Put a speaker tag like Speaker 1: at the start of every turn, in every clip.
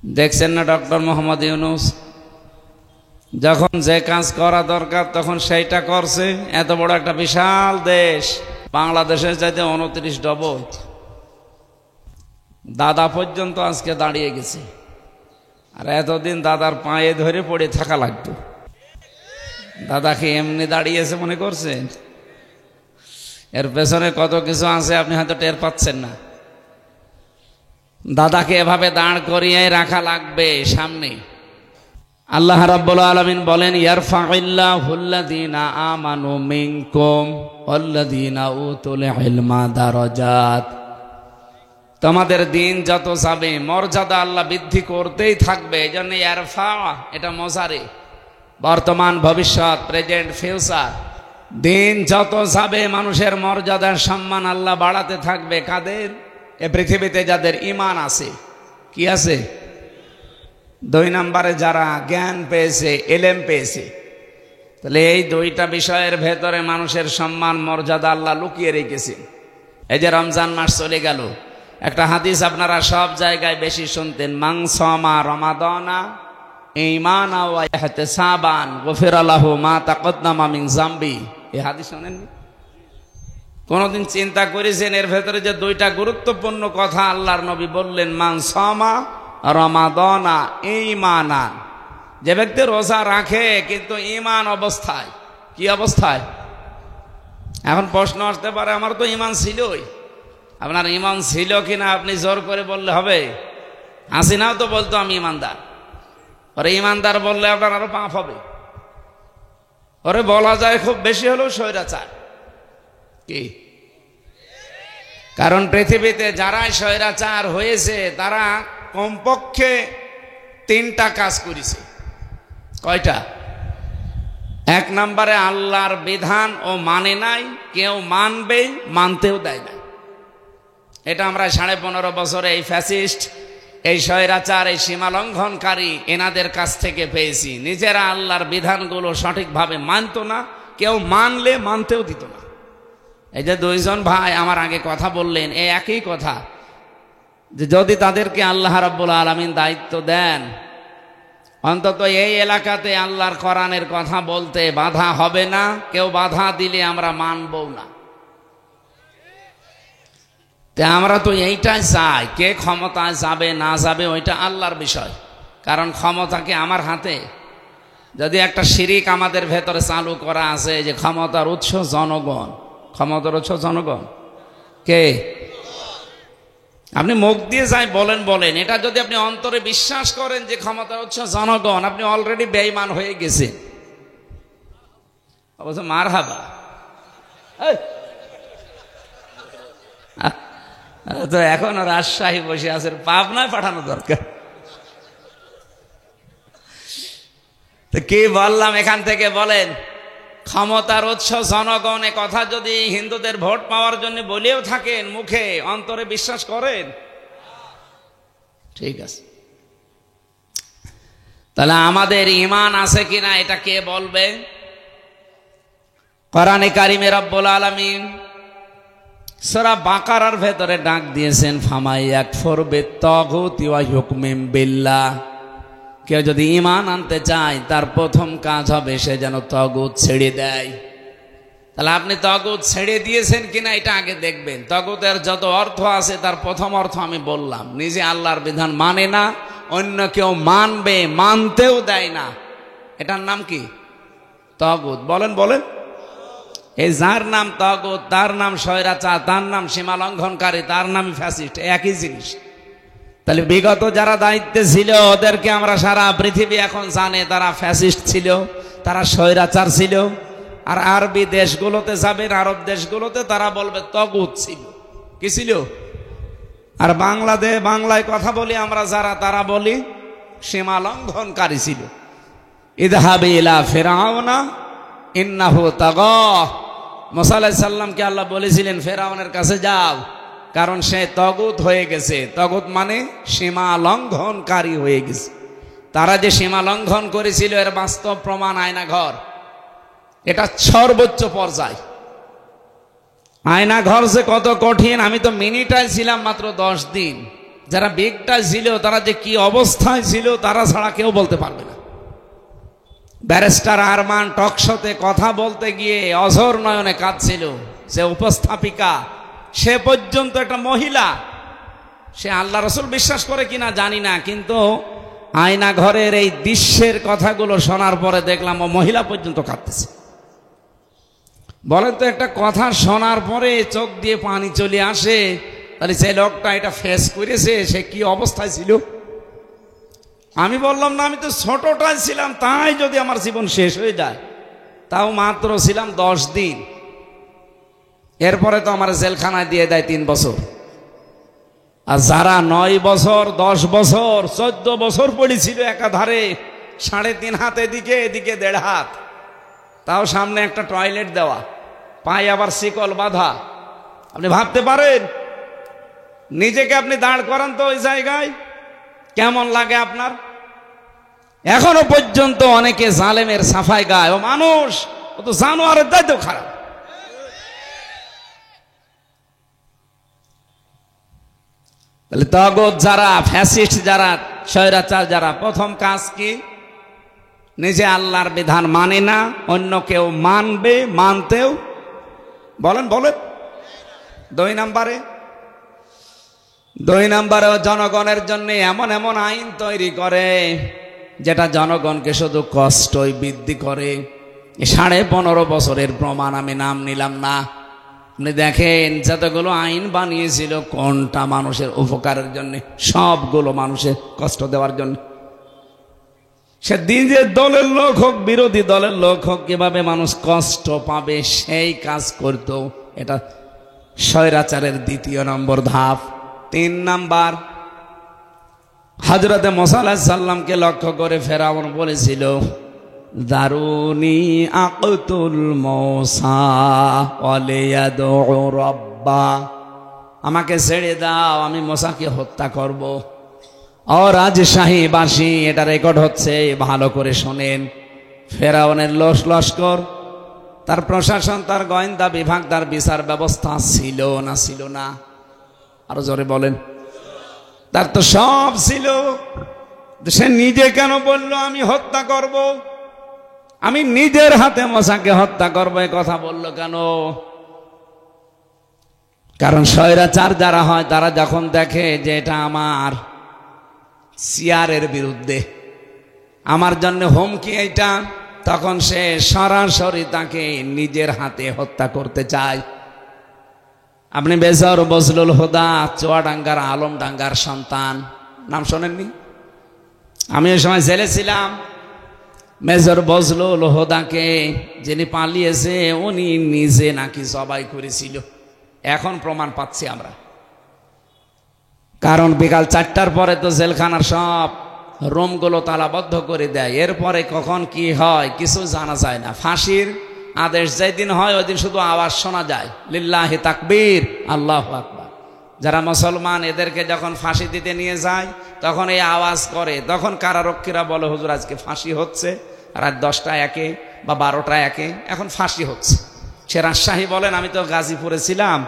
Speaker 1: দেখছেন না ডক্টর মোহাম্মদ ইউনূস যখন যে কাজ করা দরকার তখন সেইটা করছে। এত বড় একটা বিশাল দেশ, বাংলাদেশের চাইতে 29 ডবল। দাদা পর্যন্ত আজকে দাঁড়িয়ে গেছে, আর এতদিন দাদার পায়ে ধরে পড়ে থাকা লাগতো। দাদাকে এমনি দাঁড়িয়েছে মনে করছেন? এর পেছনে কত কিছু আছে আপনি হয়তো টের পাচ্ছেন না। দাদাকে এভাবে দাঁড় করিয়ে রাখা লাগবে সামনে। আল্লাহ রাব্বুল আলামিন বলেন, ইয়ারফাউল্লাহুল্লাযীনা আমানু মিনকুম ওয়াল্লাযীনা উতুল ইলমা দারাজাত। তোমাদের দিন যত যাবে মর্যাদা আল্লাহ বৃদ্ধি করতেই থাকবে। এই জন্য ইয়ারফা এটা মজারে, বর্তমান ভবিষ্যৎ, প্রেজেন্ট ফিউচার। দিন যত যাবে মানুষের মর্যাদার সম্মান আল্লাহ বাড়াতে থাকবে। কাদের? এ পৃথিবীতে যাদের ঈমান আছে। কি আছে? 2 নম্বরে যারা জ্ঞান পেয়েছে, এলেম পেয়েছে। তাহলে এই 2টা বিষয়ের ভেতরে মানুষের সম্মান মর্যাদা আল্লাহ লুকিয়ে রেখেছে। এই যে রমজান মাস চলে গেল, একটা হাদিস আপনারা সব জায়গায় বেশি শুনতেন, মান সামা রমাদানা ঈমানান ওয়া ইহতিসাবান গুফিরা লাহু মা তাকদ্দামা মিন যামবি। এই হাদিস শোনেননি? কোনদিন চিন্তা করেছেন এর ভেতরে যে 2টা গুরুত্বপূর্ণ কথা আল্লাহর নবী বললেন? মান সামা রমাদানা ঈমানান, যে ব্যক্তি রোজা রাখে কিন্তু ঈমান অবস্থায়। কি অবস্থায়? এখন প্রশ্ন আসতে পারে, আমার তো ঈমান ছিলই। আপনার ঈমান ছিল কিনা আপনি জোর করে বললে হবে? হাসিনাও তো বলতো আমি ঈমানদার। ওরে ঈমানদার বললে আপনার আরো পাপ হবে। ওরে বলা যায় খুব বেশি হলেও স্বৈরাচার। কি? কারণ পৃথিবীতে যারা স্বৈরাচার হয়েছে তারা কমপক্ষে 3টা কাজ করেছে। কয়টা? 1 নম্বরে আল্লাহর বিধান ও মানে নাই, কেউ মানবে, মানতেও দেয় না। এটা আমরা 15.5 বছরে এই ফ্যাসিস্ট, এই স্বৈরাচার, এই সীমালঙ্ঘনকারী এনাদের কাছ থেকে পেয়েছি। নিজেরা আল্লাহর বিধানগুলো সঠিকভাবে মানত না, কেউ মানলে মানতেও দিত না। এই যে 2 জন ভাই আমার আগে কথা বললেন, এই একই কথা, যে যদি তাদেরকে আল্লাহ রাব্বুল আলামিন দায়িত্ব দেন, অন্তত এই এলাকাতে আল্লাহর কোরআনের কথা বলতে বাধা হবে না, কেউ বাধা দিলে আমরা মানবও না। আমরা তো এইটাই চাই। কে ক্ষমতায় যাবে না যাবে ওইটা আল্লাহর বিষয়, কারণ ক্ষমতা কি আমার হাতে? যদি একটা শিরিক আমাদের ভেতরে চালু করা আছে যে ক্ষমতার উৎস জনগণ, ক্ষমতার উৎস জনগণ কে? আপনি মুখ দিয়ে যাই বলেন বলেন, এটা যদি আপনি অন্তরে বিশ্বাস করেন যে ক্ষমতার উৎস জনগণ, আপনি অলরেডি বেঈমান হয়ে গেছেন। অবশ্য মারহাবা, তো এখনো রাজশাহী বসে আছেন, পাবনায় পাঠানো দরকার। তো কি বললাম এখান থেকে বলেন? ক্ষমতার উৎস জনগণ, এ কথা যদি হিন্দুদের ভোট পাওয়ার জন্য বলেও থাকেন, মুখে অন্তরে বিশ্বাস করেন? ঠিক আছে, তাহলে আমাদের ঈমান আছে কিনা এটা কে বলবে? কোরআনে কারিমে রব্বুল আলামিন সূরা বাকারার ভেতরে ডাক দিয়েছেন, ফামাই ইয়াকফুর বিত্তাগুতি ওয়া হুকমিন বিল্লাহ। কেউ যদি ঈমান আনতে চায় তার প্রথম কাজ হবে সে যেন তাগুত ছেড়ে দেয়। তাহলে আপনি তাগুত ছেড়ে দিয়েছেন কিনা এটা আগে দেখবেন। তাগুতের যত অর্থ আছে তার প্রথম অর্থ আমি বললাম, নিজে আল্লাহর বিধান মানে না, অন্য কেউ মানবে, মানতেও দেয় না। এটার নাম কি? তাগুত। বলেন বলেন। এই যার নাম তাগুত, তার নাম স্বৈরাচার, তার নাম সীমালঙ্ঘনকারী, তার নাম ফ্যাসিস্ট, একই জিনিস। তাহলে বিগত যারা দায়িত্বে ছিল ওদেরকে আমরা সারা পৃথিবী এখন জানে তারা ফ্যাসিস্ট ছিল, তারা স্বৈরাচার ছিল। আর আরবি দেশগুলোতে যাবেন, আরব দেশগুলোতে তারা বলবে তাগুত ছিল। কি ছিল? আর বাংলায় কথা বলি আমরা যারা, তারা বলি সীমালঙ্ঘনকারী ছিল। ইযহাবি ইলা ফিরআউনা ইন্নাহু তাগা। মুসা আলাইহিস সালামকে আল্লাহ বলেছিলেন ফেরাউনের কাছে যাও, কারণ সে তাগুত হয়ে গেছে। তাগুত মানে সীমা লঙ্ঘনকারী হয়ে গেছে। তারা যে সীমা লঙ্ঘন করেছিল এর বাস্তব প্রমাণ আয়নাঘর। এটা সর্বোচ্চ পর্যায়। আয়নাঘর যে কত কঠিন, আমি তো মিনিটায় ছিলাম মাত্র 10 দিন। যারা বেগটা ছিল তারা যে কি অবস্থায় ছিল তারা ছাড়া কেউ বলতে পারবে না। ব্যারিস্টার আরমান টকশোতে কথা বলতে গিয়ে অঝোর নয়নে কাঁদছিল। সে উপস্থাপিকা, সে পর্যন্ত একটা মহিলা, সে আল্লাহ রসুল বিশ্বাস করে কিনা জানি না, কিন্তু আয়না ঘরের এই দৃশ্যের কথাগুলো শোনার পরে দেখলাম ও মহিলা পর্যন্ত কাঁদতেছে। বলেন তো, একটা কথা শোনার পরে চোখ দিয়ে পানি চলে আসে, তাহলে যে লোকটা এটা ফেস করেছে সে কি অবস্থায় ছিল? আমি বললাম না, আমি তো ছোটটাই ছিলাম, তাই যদি আমার জীবন শেষ হয়ে যায়, তাও মাত্র ছিলাম 10 দিন, এরপরে তো আমার জেলখানায় দিয়ে দেয় 3 বছর। আর যারা 9 বছর 10 বছর 14 বছর পড়েছিল একাধারে, 3.5 হাত এদিকে, এদিকে 1.5 হাত, তাও সামনে একটা টয়লেট দেওয়া, পায়ে আবার শিকল বাঁধা। আপনি ভাবতে পারেন, নিজেকে আপনি দাঁড় করান তো ওই জায়গায়, কেমন লাগে আপনার? এখনো পর্যন্ত অনেকে জালেমের সাফাই গায়, ও মানুষ, ও তো জানোয়ারের দায়িত্ব খারাপ। তাহলে তগত যারা, ফ্যাসিস্ট যারা, স্বৈরাচার যারা, প্রথম কাজ কি? নিজে আল্লাহর বিধান মানে না, অন্য কেউ মানবে, মানতেও বলেন বলেন। 2 নম্বরে জনগণের জন্য এমন এমন আইন তৈরি করে যেটা জনগণকে শুধু কষ্টই বৃদ্ধি করে। 15.5 বছরের প্রমাণ আমি নাম নিলাম না, আপনি দেখেন যতগুলো আইন বানিয়েছিল কোনটা মানুষের উপকারের জন্য? সবগুলো মানুষের কষ্ট দেওয়ার জন্য। সে নিজের দলের লোক হোক, বিরোধী দলের লোক হোক, কিভাবে মানুষ কষ্ট পাবে সেই কাজ করত। এটা স্বৈরাচারের 2 নম্বর ধাপ। 3 নাম্বার, হযরতে মুসা আলাইহিস সালামকে লক্ষ্য করে ফেরাউন বলেছিল, দারুনি আকতুল মুসা ওয়ালিয়াদউ রাব্বা, আমাকে ছেড়ে দাও, আমি মুসাকে হত্যা করব। আর রাজশাহী বাসী, এটা রেকর্ড হচ্ছে, ভালো করে শোনেন। ফেরাউনের লস্কর, তার প্রশাসন, তার গোয়েন্দা বিভাগ, তার বিচার ব্যবস্থা ছিল না? ছিল না? আরো জোরে বলেন। তার তো সব ছিল, সে নিজে কেন বলল আমি হত্যা করব? আমি নিজের হাতে মুসাকে হত্যা করব, এই কথা বলল কেন? কারণ স্বৈরাচার যারা হয় তারা যখন দেখে যে এটা আমার সিয়ারের বিরুদ্ধে, আমার জন্য হুমকি এটা, তখন সে সরাসরি তাকে নিজের হাতে হত্যা করতে চায়। আপনি বেজর বজলুল হুদা, চুয়াডাঙ্গার আলমডাঙ্গার সন্তান, নাম শোনেননি? আমি ওই সময় জেলে ছিলাম। মেজর বজলুল হুদাকে যিনি পালিয়েছে উনি নিজে নাকি জবাই করেছিল, এখন প্রমাণ পাচ্ছি আমরা। কারণ বিকাল 4টার পরে তো জেলখানার সব রুমগুলো তালাবদ্ধ করে দেয়, এরপরে কখন কি হয় কিছু জানা যায় না। ফাঁসির আদেশ যেদিন হয় ওই দিন শুধু আওয়াজ শোনা যায়, লিল্লাহি তাকবীর, আল্লাহু আকবার। যারা মুসলমান এদেরকে যখন ফাঁসি দিতে নিয়ে যায় তখন এই আওয়াজ করে, তখন কারারক্ষীরা বলে, হুজুর আজকে ফাঁসি হচ্ছে, রাত 10টা 1 বা 12টা 1 এখন ফাঁসি হচ্ছে। সে রাজশাহী বলেন, আমি তো গাজীপুরে ছিলাম,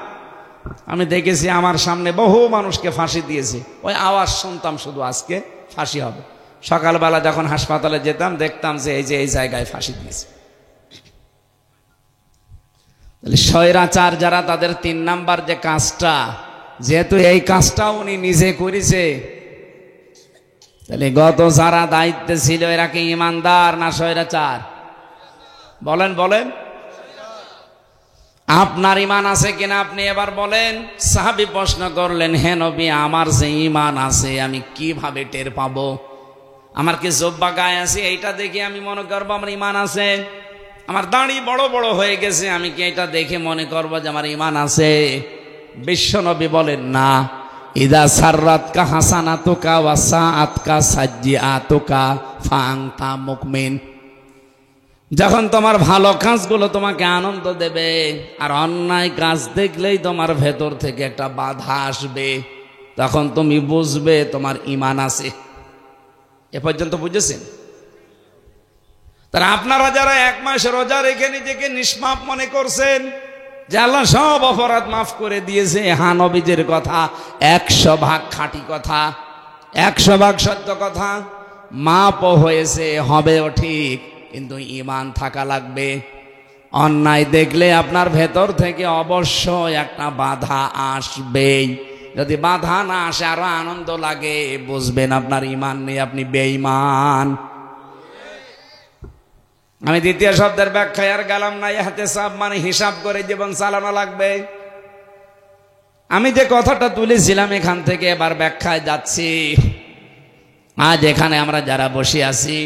Speaker 1: আমি দেখেছি আমার সামনে বহু মানুষকে ফাঁসি দিয়েছে, ওই আওয়াজ শুনতাম শুধু আজকে ফাঁসি হবে। সকালবেলা যখন হাসপাতালে যেতাম দেখতাম যে এই জায়গায় ফাঁসি দিয়েছে। তাহলে স্বৈরাচার যারা, তাদের 3 নাম্বার যে কাজটা, যেহেতু এই কাজটা উনি নিজে করেছে, তাহলে গত যারা দায়িত্বে ছিল এরা কি ইমানদার না স্বৈরাচার? বলেন বলেন। আপনার ইমান আছে কিনা আপনি এবার বলেন। সাহাবী প্রশ্ন করলেন, হে নবী, আমার যে ইমান আছে আমি কিভাবে টের পাবো? আমার কি জব্বা গায়ে আছে, এইটা দেখে আমি মনে করবো আমার ইমান আছে? আমার দাড়ি বড় বড় হয়ে গেছে, আমি কি এটা দেখে মনে করবো যে আমার ইমান আছে? বিশ্ব নবী বলেন, না। ইদা সাররাতকা হাসানাতুকা ওয়া সাআতকা সাজ্জিআতুকা ফাআনতা মুকমিন, যখন তোমার ভালো কাজগুলো তোমাকে আনন্দ দেবে আর অন্যায় কাজ দেখলেই তোমার ভেতর থেকে একটা বাধা আসবে, তখন তুমি বুঝবে তোমার ঈমান আছে। এ পর্যন্ত বুঝেছেন? তারা আপনারা যারা 1 মাস রোজা রেখে নিজেকে নিষ্পাপ মনে করছেন, যে আল্লাহ সব অপরাধ মাফ করে দিয়েছে। হ্যাঁ, নবীজির কথা 100% খাঁটি কথা, 100% সত্য কথা। মাপও হয়েছে, হবেও ঠিক, কিন্তু ঈমান থাকা লাগবে। অন্যায় দেখলে আপনার ভেতর থেকে অবশ্যই একটা বাধা আসবেই। যদি বাধা না আসে আরো আনন্দ লাগে, বুঝবেন আপনার ঈমান নেই, আপনি বেঈমান। আমি দ্বিতীয় শব্দের ব্যাখ্যায় আর গেলাম না। ইহতিসাব মানে হিসাব করে জীবন চালানো লাগবে। আমি যে কথাটা তুলেছিলাম এখান থেকে এবার ব্যাখ্যায় যাচ্ছি। আজ এখানে আমরা যারা বসে আছি,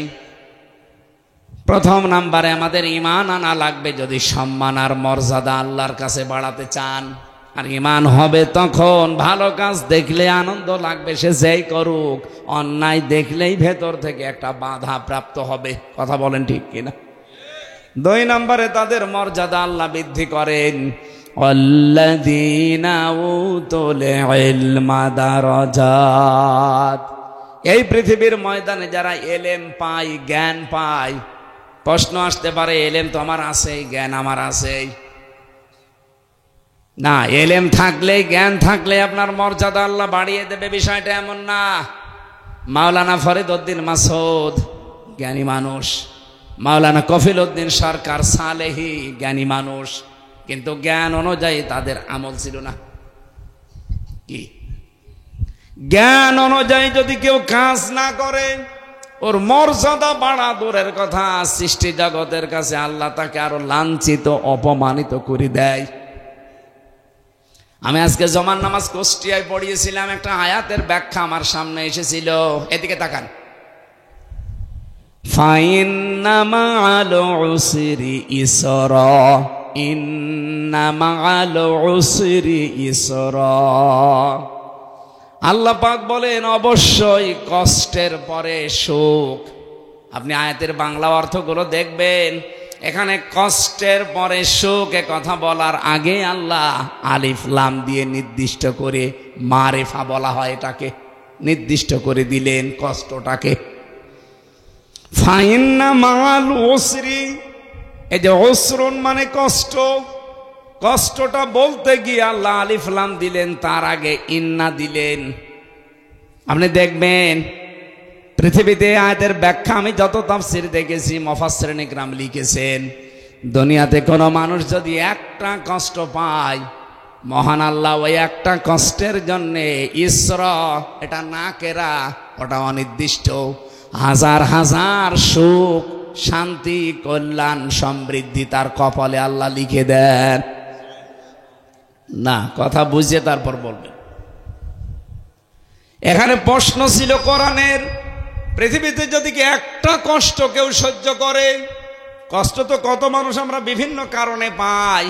Speaker 1: প্রথম নাম্বারে আমাদের ঈমান আনা লাগবে যদি সম্মান আর মর্যাদা আল্লাহর কাছে বাড়াতে চান। আর ঈমান হবে তখন ভালো কাজ দেখলে আনন্দ লাগবে, সে যেই করুক। অন্যায় দেখলেই ভেতর থেকে একটা বাধা প্রাপ্ত হবে। কথা বলেন ঠিক কিনা? 2 নম্বরে তাদের মর্যাদা আল্লাহ বৃদ্ধি করেন। আল্লাযীনা উতুল ইলমা দারাজাত। এই পৃথিবীর ময়দানে যারা এলেম পায়, জ্ঞান পায়, প্রশ্ন আসতে পারে এলেম তো আমার আছে, জ্ঞান আমার আছে না। এলেম থাকলে, জ্ঞান থাকলে আপনার মর্যাদা আল্লাহ বাড়িয়ে দেবে, বিষয়টা এমন না। মাওলানা ফরিদ উদ্দিন মাসুদ জ্ঞানী মানুষ, মাওলানা কফিল উদ্দিন সরকার সালেহি জ্ঞানী মানুষ, কিন্তু জ্ঞান অনুযায়ী তাদের আমল ছিল না। কি জ্ঞান অনুযায়ী যদি কেউ কাজ না করে, ওর মর্যাদা বাড়া দূরের কথা, সৃষ্টি জগতের কাছে আল্লাহ তাকে আরো লাঞ্ছিত, অপমানিত করে দেয়। আমি আজকে জমার নামাজ কুষ্টিয়ায় পড়িয়েছিলাম, একটা আয়াতের ব্যাখ্যা আমার সামনে এসেছিল। এদিকে তাকান। ফাইন্না মা'আল উসরি ইসরা, ইন্না মা'আল উসরি ইসরা। আল্লাহ পাক বলেন অবশ্যই কষ্টের পরে সুখ। আপনি আয়াতের বাংলা অর্থগুলো দেখবেন, এখানে কষ্টের পরে সুখ এ কথা বলার আগে আল্লাহ আলিফ লাম দিয়ে নির্দিষ্ট করে, মারেফা বলা হয় এটাকে, নির্দিষ্ট করে দিলেন কষ্টটাকে। ফাইন্না মা'আল উসরি, এই যে উসরুন মানে কষ্ট, কষ্টটা বলতে গিয়ে আল্লাহ আলিফ লাম দিলেন, তার আগে ইন্না দিলেন। আপনি দেখবেন পৃথিবীতে আয়াতের ব্যাখ্যা আমি যত তাফসীর দেখেছি, মুফাসসিরিন ইকরাম লিখেছেন, দুনিয়াতে কোনো মানুষ যদি একটা কষ্ট পায়, মহান আল্লাহ ওই একটা কষ্টের জন্যে ইসরা, এটা নাকেরা, ওটা অনির্দিষ্ট, হাজার হাজার সুখ, শান্তি, কল্যাণ, সমৃদ্ধি তার কপালে আল্লাহ লিখে দেন। না, কথা বুঝে তারপর বলবেন। এখানে প্রশ্ন ছিল কোরআনের, পৃথিবীতে যদি কি একটা কষ্ট কেউ সহ্য করে, কষ্ট তো কত মানুষ আমরা বিভিন্ন কারণে পাই,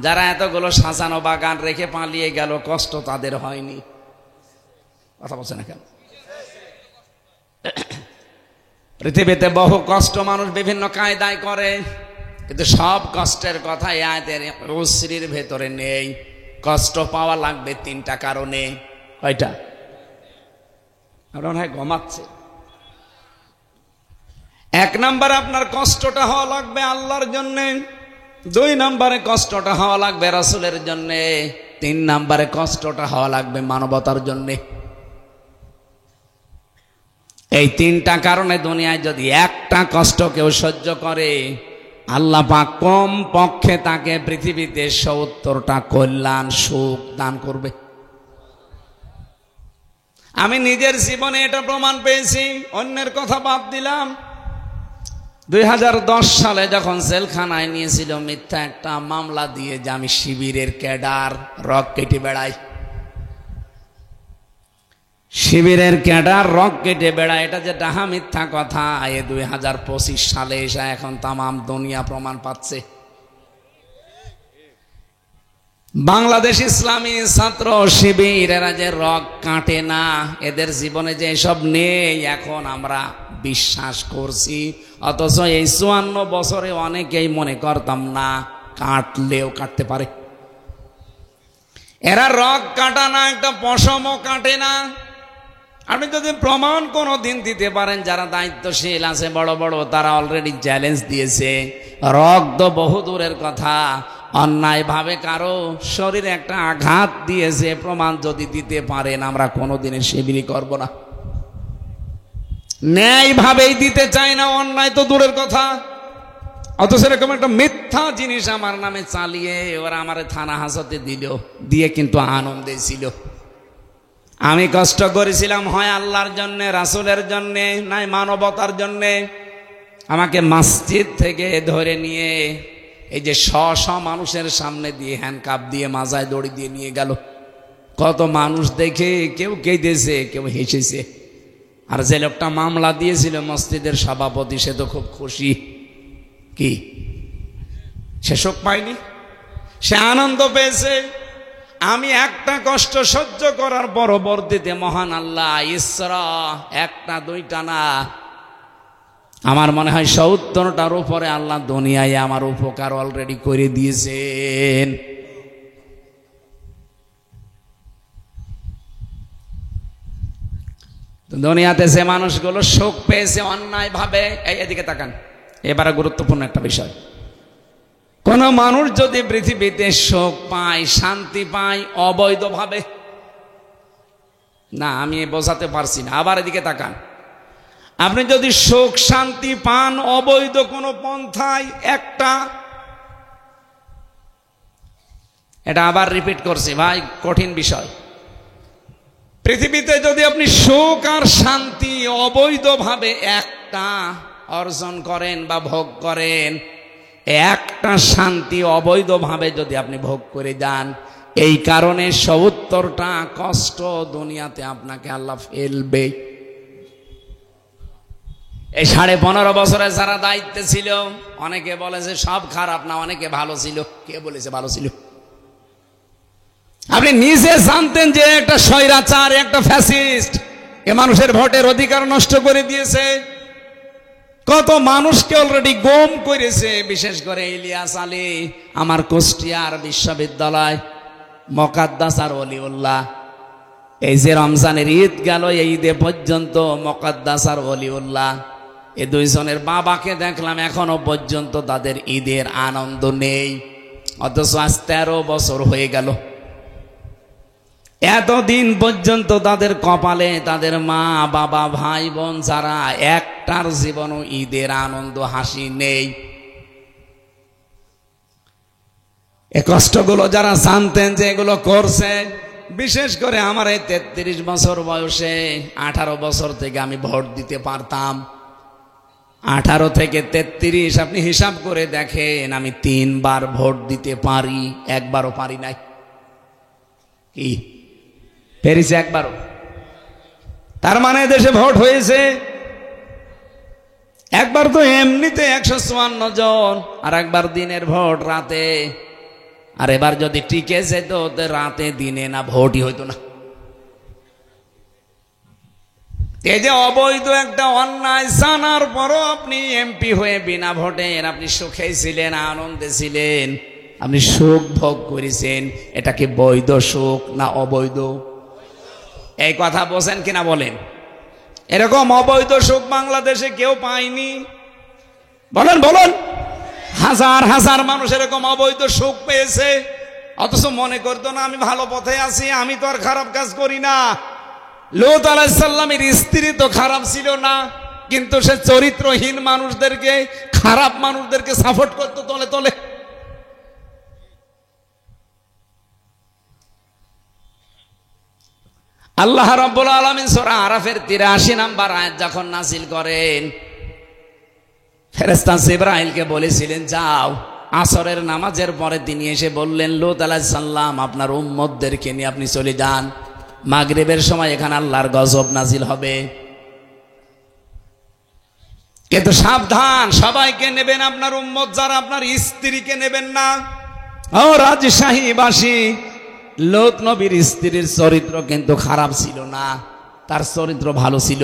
Speaker 1: যারা এতগুলো সাজানো বাগান রেখে পালিয়ে গেল, কষ্ট তাদের হয়নি। কথা বলছে না কেন? পৃথিবীতে বহু কষ্ট মানুষ বিভিন্ন কায়দায় করে, কিন্তু সব কষ্টের কথা এই আয়াতের উসরির ভেতরে নেই। কষ্ট পাওয়া লাগবে 3টা কারণে। কয়টা? কারণ হয় ঘুমাচ্ছে। 1 নম্বরে আপনার কষ্টটা হওয়া লাগবে আল্লাহর জন্যে, 2 নম্বরে কষ্টটা হওয়া লাগবে রাসূলের জন্যে, 3 নম্বরে কষ্টটা হওয়া লাগবে মানবতার জন্যে। এই 3টা কারণে দুনিয়ায় যদি একটা কষ্ট কেউ সহ্য করে, আল্লাহ পাক কম পক্ষে তাকে পৃথিবীতে 70টা কল্যাণ, সুখ দান করবে। আমি নিজের জীবনে এটা প্রমাণ পেয়েছি, অন্যের কথা বাদ দিলাম। 2010 সালে যখন জেলখানায় নিয়েছিল মিথ্যা একটা মামলা দিয়ে যে আমি শিবিরের ক্যাডার, রক কেটে বেড়াই, শিবিরের ক্যাডার, রক কেটে বেড়ায়, এটা যে ডাহা মিথ্যা কথা, এ 2025 সালে এসে এখন তামাম দুনিয়া প্রমাণ পাচ্ছে। বাংলাদেশ ইসলামী ছাত্র শিবির, এরা যে রক কাটে না, এদের জীবনে যে এসব নেই এখন আমরা বিশ্বাস করছি, অথচ এই 54 বছরে অনেকেই মনে করতাম না কাটলেও কাটতে পারে। এরা রক কাটা না, একটা পশমও কাটে না। আপনি যদি প্রমাণ কোনো দিন দিতে পারেন, যারা দায়িত্বশীল আছে বড় বড়, তারা অলরেডি চ্যালেঞ্জ দিয়েছে। রক তো বহু দূরের কথা, অন্যায় ভাবে কারো শরীরে একটা আঘাত দিয়েছে প্রমাণ যদি দিতে পারেন, আমরা কোনোদিনই শিবিরি করব না। ন্যায় ভাবেই দিতে চাই না, অন্যায় তো দূরের কথা। অথচ এরকম একটা মিথ্যা জিনিস আমার নামে চালিয়ে ওরা আমারে থানা হাজতে দিল, দিয়ে কিন্তু আনন্দে ছিল। আমি কষ্ট করেছিলাম হয় আল্লাহর জন্যে, রাসূলের জন্যে, নাই মানবতার জন্যে। আমাকে মসজিদ থেকে ধরে নিয়ে এই যে শ মানুষের সামনে দিয়ে হ্যান্ডকাপ দিয়ে মাজায় দড়ি দিয়ে নিয়ে গেল। কত মানুষ দেখে কেউ কেঁদেছে, কেউ হেসেছে। আর যে লোকটা মামলা দিয়েছিল মসজিদের সভাপতি, সে তো খুব খুশি। কি সে শোক পায়নি? সে আনন্দ পেয়েছে। আমি একটা কষ্ট সহ্য করার পরবর্তীতে মহান আল্লাহ ইসরা একটা দুইটা না, আমার মনে হয় ৭০টার উপরে আল্লাহ দুনিয়ায় আমার উপকার অলরেডি করে দিয়েছেন। দুনিয়াতে যে মানুষগুলো শোক পেয়েছে অন্যায় ভাবে, এদিকে তাকান, এবারে গুরুত্বপূর্ণ একটা বিষয়। কোন মানুষ যদি পৃথিবীতে শোক পায়, শান্তি পায় অবৈধভাবে, না আমি বোঝাতে পারছি না, আবার এদিকে তাকান। আপনি যদি শোক শান্তি পান অবৈধ কোন পন্থায়, একটা, এটা আবার রিপিট করছি ভাই, কঠিন বিষয়। পৃথিবীতে যদি আপনি সুখ আর শান্তি অবৈধভাবে একটা অর্জন করেন বা ভোগ করেন, একটা শান্তি অবৈধভাবে যদি আপনি ভোগ করে যান, এই কারণে ৭০টা কষ্ট দুনিয়াতে আপনাকে আল্লাহ ফেলবে। এই ১৫.৫ বছরে যারা দায়িত্বে ছিল, অনেকে বলে যে সব খারাপ না, অনেকে ভালো ছিল। কে বলেছে ভালো ছিল? আপনি নিজে জানতেন যে একটা স্বৈরাচার, একটা ফ্যাসিস্ট, এ মানুষের ভোটের অধিকার নষ্ট করে দিয়েছে, কত মানুষকে অলরেডি গুম করেছে। বিশেষ করে ইলিয়াস আলী, আমার কুষ্টিয়ার বিশ্ববিদ্যালয় মোকাদ্দাস আর অলিউল্লাহ, এই যে রমজানের ঈদ গেল, এই ঈদে পর্যন্ত মোকাদ্দাস আর অলিউল্লাহ এই দুইজনের বাবাকে দেখলাম, এখনো পর্যন্ত তাদের ঈদের আনন্দ নেই। অথচ আজ ১৩ বছর হয়ে গেল, এতদিন পর্যন্ত তাদের কপালে তাদের মা বাবা ভাই বোন যারা, একটার জীবনও ঈদের আনন্দ হাসি নেই। এ কষ্টগুলো যারা জানতেন যে এগুলো করছে, বিশেষ করে আমার এই ৩৩ বছর বয়সে ১৮ বছর থেকে আমি ভোট দিতে পারতাম। ১৮ থেকে ৩৩ আপনি হিসাব করে দেখেন, আমি ৩ বার ভোট দিতে পারি, একবারও পারি নাই। কি পেরেছে? একবারও। তার মানে দেশে ভোট হয়েছে একবার তো এমনিতে ১৫৪ জন, আর একবার দিনের ভোট রাতে। আর এবার যদি টিকে যেত রাতে দিনে, না ভোটই হইতো না। এই যে অবৈধ একটা অন্যায় জানার পরও আপনি এমপি হয়ে বিনা ভোটে আপনি সুখে ছিলেন, আনন্দে ছিলেন, আপনি সুখ ভোগ করেছেন, এটা কি বৈধ সুখ না অবৈধ? এই কথা বোঝেন কিনা বলেন? এরকম অবৈধ সুখ বাংলাদেশে কেউ পায়নি। বলেন বলেন, হাজার হাজার মানুষ এরকম অবৈধ সুখ পেয়েছে, অথচ মনে করতো না আমি ভালো পথে আছি, আমি তো আর খারাপ কাজ করি না। লূত আলাইহিস সালামের স্ত্রী তো খারাপ ছিল না, কিন্তু সে চরিত্রহীন মানুষদেরকে, খারাপ মানুষদেরকে সাপোর্ট করতো তলে তলে। আল্লাহ রাব্বুল আলামিন সূরা আরাফের ৮৩ নম্বর আয়াত যখন নাযিল করেন, ফেরেশতা জিবরাইলকে বলেছিলেন যাও। আসরের নামাজের পরে তিনি এসে বললেন, লূত আলাইহিস সালাম আপনার উম্মতদেরকে নিয়ে আপনি চলে যান, মাগরিবের সময় এখানে আল্লাহর গজব নাজিল হবে, কিন্তু সাবধান, সবাইকে নেবেন, আপনার উম্মত যারা, আপনার স্ত্রীকে নেবেন না। ও রাজশাহীবাসী, লূত নবীর স্ত্রীর চরিত্র কিন্তু খারাপ ছিল না, তার চরিত্র ভালো ছিল।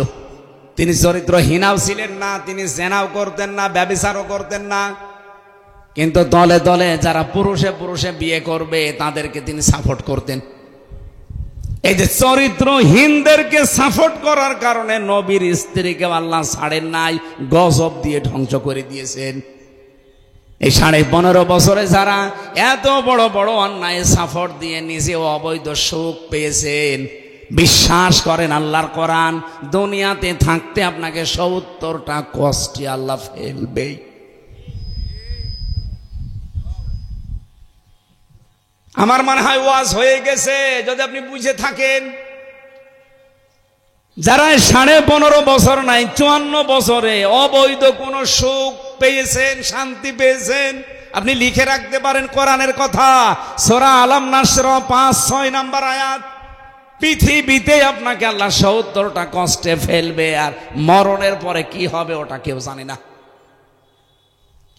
Speaker 1: তিনি চরিত্রহীনাও ছিলেন না, তিনি জেনাও করতেন না, ব্যভিচারও করতেন না, কিন্তু দলে দলে যারা পুরুষে পুরুষে বিয়ে করবে তাদেরকে তিনি সাপোর্ট করতেন। এই যে চরিত্রহীনদেরকে সাপোর্ট করার কারণে নবীর স্ত্রীকে আল্লাহ ছাড়েন নাই, গজব দিয়ে ধ্বংস করে দিয়েছেন। এই 15.5 বছরে যারা এত বড় বড় অন্যায় সাফর দিয়ে নিজেও অবৈধ সুখ পেয়েছেন, বিশ্বাস করেন আল্লাহর কোরআন, দুনিয়াতে থাকতে আপনাকে 70টা কষ্টে আল্লাহ ফেলবে। আমার মনে হয় ওয়াজ হয়ে গেছে যদি আপনি বুঝে থাকেন। যারা 15.5 বছর নাই 54 বছরে অবৈধ কোন সুখ পেয়েছেন, শান্তি পেয়েছেন, আপনি লিখে রাখতে পারেন কোরআনের কথা, সূরা আলাম নাসর 5-6 নম্বর আয়াত। পৃথিবীতে আপনাকে আল্লাহ 70টা কষ্টে ফেলবে, আর মরণের পরে কি হবে ওটা কেউ জানে না।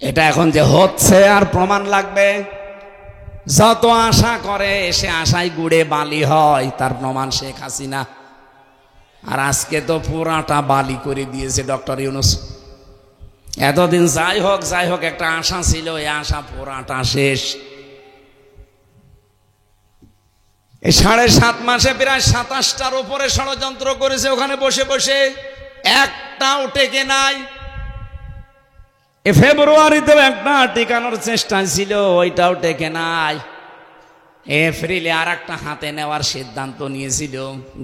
Speaker 1: এটা এখন যে হচ্ছে আর প্রমাণ লাগবে। যত আশা করে সে আশায় গুড়ে বালি হয়, তার প্রমাণ শেখ হাসিনা। আর আজকে তো পুরাটা বালি করে দিয়েছে ডক্টর ইউনূস। এতদিন যাই হোক একটা আশা ছিল, এই আশা পুরাটা শেষ। এই 7.5 মাসে প্রায় 27টার উপরে ষড়যন্ত্র করেছে ওখানে বসে বসে, একটাও টেকে নাই। ফেব্রুয়ারিতেও একটা টিকানোর চেষ্টা ছিল, ওইটাও টেকে নাই। এপ্রিলে আর একটা হাতে নেওয়ার সিদ্ধান্ত নিয়েছিল,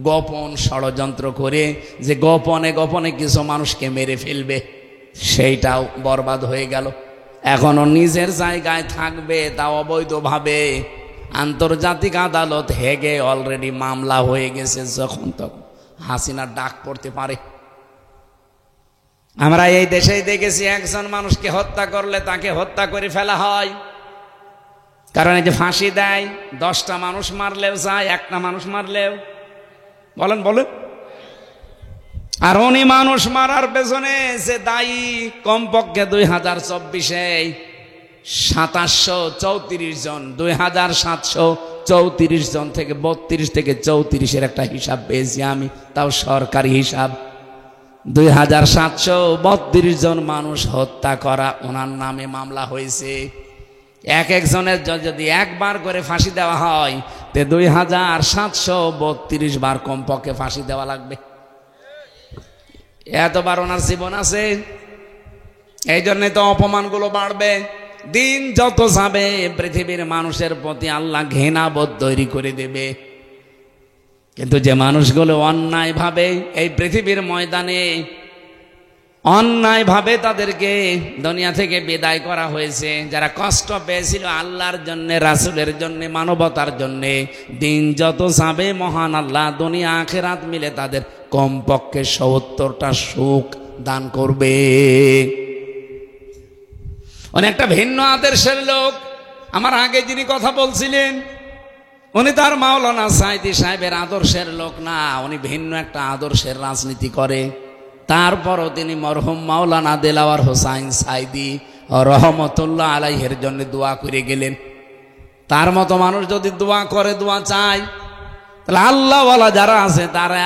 Speaker 1: গোপন ষড়যন্ত্র করে যে গোপনে গোপনে কিছু মানুষকে মেরে ফেলবে, সেইটাও বরবাদ হয়ে গেল। এখনো নিজের জায়গায় থাকবে, তা অবৈধভাবে। আন্তর্জাতিক আদালত হেগে অলরেডি মামলা হয়ে গেছে, যখন তখন হাসিনার ডাক পড়তে পারে। আমরা এই দেশেই দেখেছি একজন মানুষকে হত্যা করলে তাকে হত্যা করে ফেলা হয়, কারণ এই যে ফাঁসি দেয়, 10টা মানুষ মারলেও যায়, একটা মানুষ মারলেও। বলেন বলেন। আর উনি মানুষ মারার পেছনে যে দায়ী, কমপক্ষে 2024-এ 2734 জন, 2734 জন থেকে 32 থেকে 34-এর একটা হিসাব পেয়েছি আমি, তাও সরকারি হিসাব। 2732 জন মানুষ হত্যা করা ওনার নামে মামলা হয়েছে। এক একজনের যদি একবার করে ফাঁসি দেওয়া হয়, তে 2732 বার কমপক্ষে ফাঁসি দেওয়া লাগবে। এতবার ওনার জীবন আছে। এই জন্যে তো অপমানগুলো বাড়বে। দিন যত যাবে পৃথিবীর মানুষের প্রতি আল্লাহ ঘৃণাবোধ তৈরি করে দেবে। কিন্তু যে মানুষগুলো অন্যায়ভাবে এই পৃথিবীর ময়দানে অন্যায়ভাবে তাদেরকে দুনিয়া থেকে বিদায় করা হয়েছে, যারা কষ্ট পেয়েছিল আল্লাহর জন্য, রাসূলের জন্য, মানবতার জন্য, দিন যত যাবে মহান আল্লাহ দুনিয়া আখিরাত মিলে তাদের কমপক্ষে 70টা সুখ দান করবে। অনেকটা ভিন্ন আদর্শের লোক। আমার আগে যিনি কথা বলছিলেন উনি তার মাওলানা সাইদি সাহেবের আদর্শের লোক না, উনি ভিন্ন একটা আদর্শের রাজনীতি করে। তারপরও তিনি মরহুম মাওলানা দেলাওয়ার হোসাইন সাইদি রহমতুল্লাহ আলাইহির জন্য দোয়া করে গেলেন। তার মতো মানুষ যদি দোয়া করে, দোয়া চায়, তাহলে আল্লাহওয়ালা যারা আছে তারা,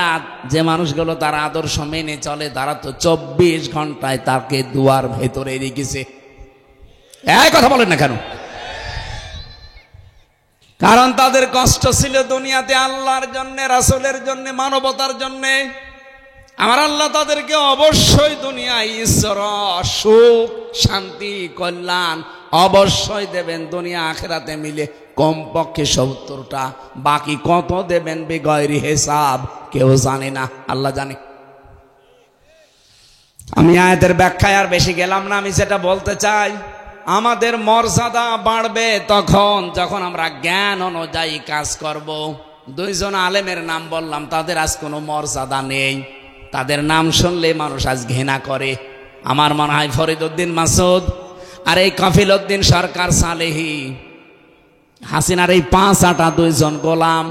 Speaker 1: যে মানুষগুলো তার আদর্শ মেনে চলে, তারা তো 24 ঘন্টায় তাকে দুয়ার ভেতরে রেখেছে। এই কথা বলেন না কেন? কারণ তাদের কষ্ট ছিল দুনিয়াতে আল্লাহর জন্য, রাসূলের জন্য, মানবতার জন্য। আমার আল্লাহ তাদেরকে অবশ্যই দুনিয়ায় ঈশ্বর সুখ, শান্তি, কল্যাণ অবশ্যই দেবেন, দুনিয়া আখিরাতে মিলে কমপক্ষে 70টা। বাকি কত দেবেন বেগয়রি হিসাব কেউ জানে না, আল্লাহ জানে। আমি আয়াতের ব্যাখ্যায় আর বেশি গেলাম না। আমি যেটা বলতে চাই, আমাদের মর্যাদা বাড়বে তখন যখন আমরা জ্ঞান অনুযায়ী কাজ করব। 2 জন আলেমের নাম বললাম, তাদের আজ কোনো মর্যাদা নেই। তাদের নাম শুনলে মানুষ আজ ঘৃণা করে। আমার মনে হয় ফরিদ উদ্দিন মাসুদ আর এই কফিল উদ্দিন সরকার সালেহি, হাসিনার এই 5-8 2 জন গোলাম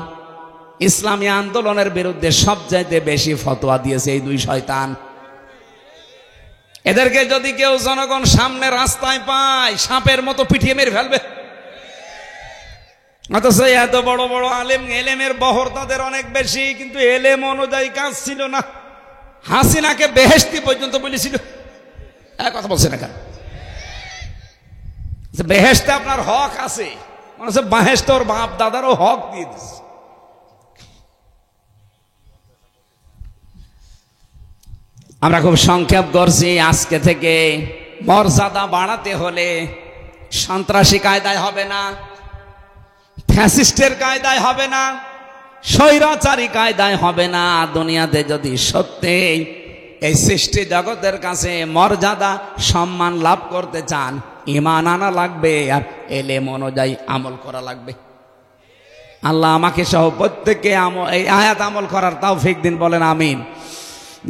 Speaker 1: ইসলামী আন্দোলনের বিরুদ্ধে সবচাইতে বেশি ফতোয়া দিয়েছে এই 2 শয়তান। এদেরকে যদি কেউ জনগণ সামনে রাস্তায় পায়, সাপের মতো পিটিয়ে মেরে ফেলবে। অথচ এত বড় বড় আলেম, এলেমের বহর তাদের অনেক বেশি, কিন্তু এলেম অনুযায়ী কাজ ছিল না। হাসিনাকে বেহেশতি পর্যন্ত বলেছিল। কথা বলছে না কেন? বেহেশতে আপনার হক আছে, মানে বেহেশতে ওর বাপ দাদারও হক দিয়ে দিচ্ছে। আমরা খুব সংক্ষেপ করছি। আজকে থেকে মর্যাদা বাড়াতে হলে সন্ত্রাসী কায়দায় হবে না, ফ্যাসিস্টের কায়দায় হবে না, স্বৈরাচারী কায়দায় হবে না। দুনিয়াতে যদি সত্যি এই সৃষ্টি জগতের কাছে মর্যাদা সম্মান লাভ করতে চান, ঈমান আনা লাগবে আর এলেম অনুযায়ী আমল করা লাগবে। আল্লাহ আমাকে সহ প্রত্যেককে এই আয়াত আমল করার তৌফিক দিন, বলেন আমিন।